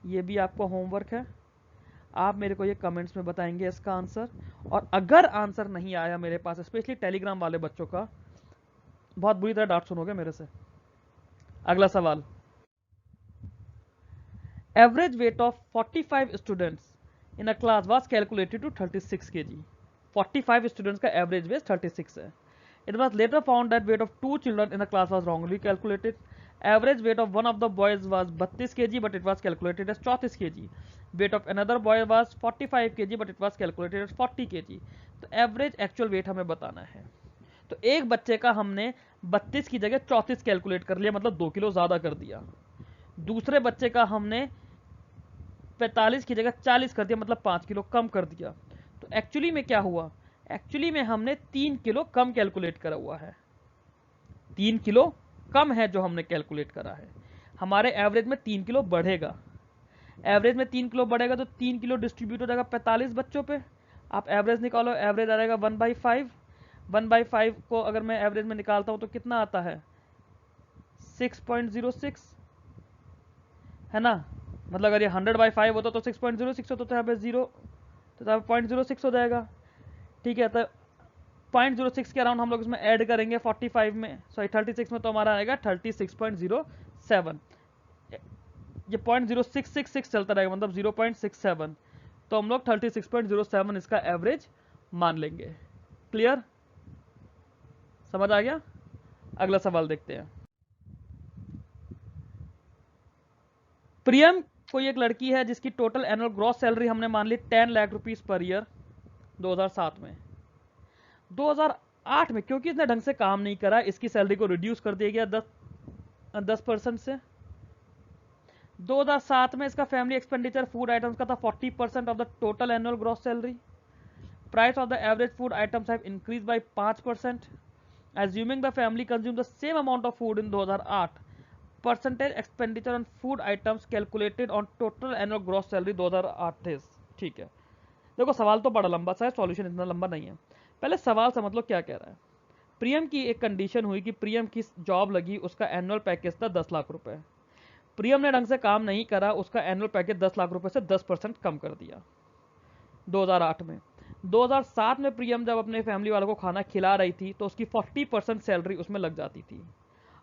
ये भी आपको होमवर्क है। आप मेरे को ये कमेंट्स में बताएंगे इसका आंसर, और अगर आंसर नहीं आया मेरे पास, स्पेशली टेलीग्राम वाले बच्चों का, बहुत बुरी तरह डांट सुनोगे मेरे से। अगला सवाल, average weight of 45 students in a class was calculated to 36 kg। 45 students का एवरेज वेट 36 है। It was later found that weight of 2 children in a class was wrongly calculated. Average weight of one of the boys was 32 kg but it was calculated as 34 kg। Weight of another boy was 45 kg but it was calculated as 40 kg। तो average actual wait हमें बताना है। तो एक बच्चे का हमने 32 की जगह 34 कैलकुलेट कर लिया, मतलब 2 किलो ज्यादा कर दिया। दूसरे बच्चे का हमने 45 की जगह 40 कर दिया, मतलब 5 किलो कम कर दिया। तो एक्चुअली में क्या हुआ? एक्चुअली में हमने 3 किलो कम कैलकुलेट करा हुआ है। 3 किलो कम है जो हमने कैलकुलेट करा है। हमारे एवरेज में 3 किलो बढ़ेगा। एवरेज में 3 किलो बढ़ेगा तो 3 किलो डिस्ट्रीब्यूट हो जाएगा 45 बच्चों पे। आप एवरेज निकालो, एवरेज आ जाएगा 1/5। 1/5 को अगर मैं एवरेज में निकालता हूं तो कितना आता है? 6.06, है ना? मतलब अगर ये 100/5 होता तो 6.06 होता, तो यहाँ पे 0, तो यहाँ पे 0.06 हो जाएगा। ठीक है, तो 0.06 के अराउंड हम लोग इसमें ऐड करेंगे 45 में, सॉरी 36 में, तो हमारा आएगा 36.07। ये 0.0666 चलता रहेगा, मतलब 0.67। तो हम लोग 36.07 इसका एवरेज मान लेंगे। क्लियर? समझ आ गया? अगला सवाल देखते हैं। प्रियम कोई एक लड़की है जिसकी टोटल एनुअल ग्रॉस सैलरी हमने मान ली 10 लाख रुपीस पर ईयर 2007 में। 2008 में क्योंकि इसने ढंग से काम नहीं करा, इसकी सैलरी को रिड्यूस कर दिया गया 10% से। 2007 में इसका फैमिली एक्सपेंडिचर फूड आइटम्स का था 40% of the total annual gross salary. Price of the average food items have increase by 5%। Assuming the family consume the same amount of food in 2008, percentage expenditure on food items calculated on total annual gross salary 2008 थे। ठीक है, देखो सवाल तो बड़ा लंबा सा है, सॉल्यूशन इतना लंबा नहीं है। पहले सवाल समझ लो क्या कह रहा है। प्रियम की एक कंडीशन हुई कि प्रियम की जॉब लगी, उसका एनुअल पैकेज था 10 लाख रुपए। प्रियम ने ढंग से काम नहीं करा, उसका एनुअल पैकेज 10 लाख रुपए से 10% कम कर दिया 2008 में। 2007 में प्रियम जब अपने फैमिली वालों को खाना खिला रही थी तो उसकी 40% सैलरी उसमें लग जाती थी।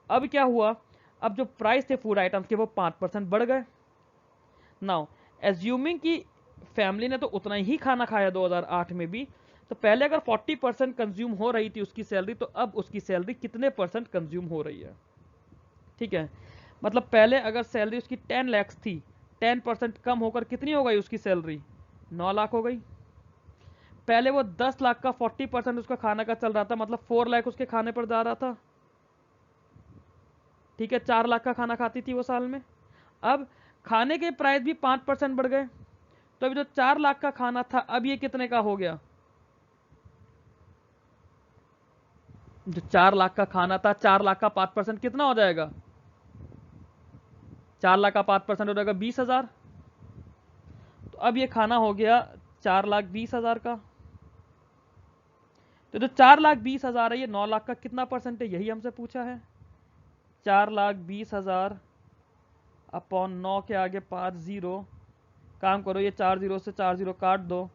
अब क्या हुआ? अब जो प्राइस थे फूड आइटम्स के वो 5% बढ़ गए। नाउ एज्यूमिंग कि फैमिली ने तो उतना ही खाना खाया 2008 में भी, तो पहले अगर 40% कंज्यूम हो रही थी उसकी सैलरी, तो अब उसकी सैलरी कितने परसेंट कंज्यूम हो रही है? ठीक है, मतलब पहले अगर सैलरी उसकी 10 लाख थी, 10% कम होकर कितनी हो गई उसकी सैलरी? 9 लाख हो गई। पहले वो 10 लाख का 40% उसका खाना का चल रहा था, मतलब 4 लाख उसके खाने पर जा रहा था। ठीक है, 4 लाख का खाना खाती थी वो साल में। अब खाने के प्राइस भी 5% बढ़ गए, तो अभी जो 4 लाख का खाना था अब ये कितने का हो गया? जो 4 लाख का खाना था, 4 लाख का 5% कितना हो जाएगा? 4 लाख का 5% हो जाएगा 20,000। तो अब ये खाना हो गया 4,20,000 का। तो जो 4,20,000 है ये 9 लाख का कितना परसेंट है, यही हमसे पूछा है। 4,20,000 अपॉन 9 के आगे 5 जीरो, काम करो ये 4 जीरो से 4 जीरो काट दो,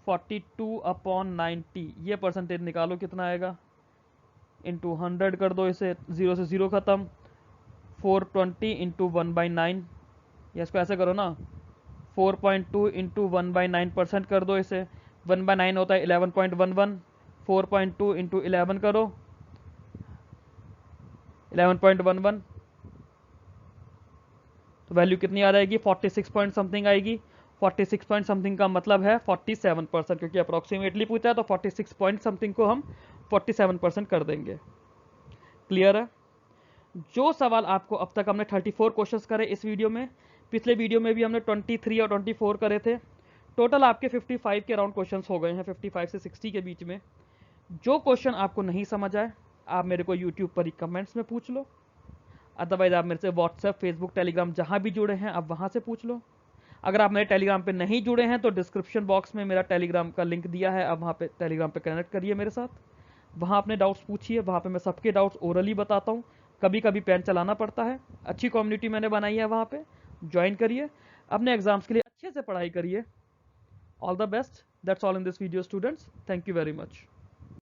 42/90 ये परसेंटेज निकालो कितना आएगा, इंटू 100 कर दो इसे, 0 से 0 खत्म, 420 इंटू 1/9, या इसको ऐसे करो ना, 4.2 इंटू 1/9% कर दो इसे, 1/9 होता है 11.11, 4.2 इंटू 11 करो 11.11, तो वैल्यू कितनी आ जाएगी, 46 पॉइंट समथिंग आएगी। 46 पॉइंट समथिंग का मतलब है 47%, क्योंकि अप्रोक्सीमेटली पूछा है तो 46 पॉइंट समथिंग को हम 47% कर देंगे। क्लियर है? जो सवाल आपको अब तक हमने 34 क्वेश्चंस करे इस वीडियो में, पिछले वीडियो में भी हमने 23 और 24 करे थे, टोटल आपके 55 के अराउंड क्वेश्चंस हो गए हैं, 55 से 60 के बीच में। जो क्वेश्चन आपको नहीं समझ आए आप मेरे को यूट्यूब पर ही कमेंट्स में पूछ लो, अदरवाइज आप मेरे से व्हाट्सएप, फेसबुक, टेलीग्राम जहां भी जुड़े हैं आप वहां से पूछ लो। अगर आप मेरे टेलीग्राम पे नहीं जुड़े हैं तो डिस्क्रिप्शन बॉक्स में मेरा टेलीग्राम का लिंक दिया है, आप वहाँ पे टेलीग्राम पे कनेक्ट करिए मेरे साथ, वहाँ अपने डाउट्स पूछिए, वहाँ पे मैं सबके डाउट्स ओरली बताता हूँ, कभी कभी पेन चलाना पड़ता है। अच्छी कम्युनिटी मैंने बनाई है, वहाँ पे ज्वाइन करिए, अपने एग्जाम्स के लिए अच्छे से पढ़ाई करिए। All the best, that's all in this video students, thank you very much.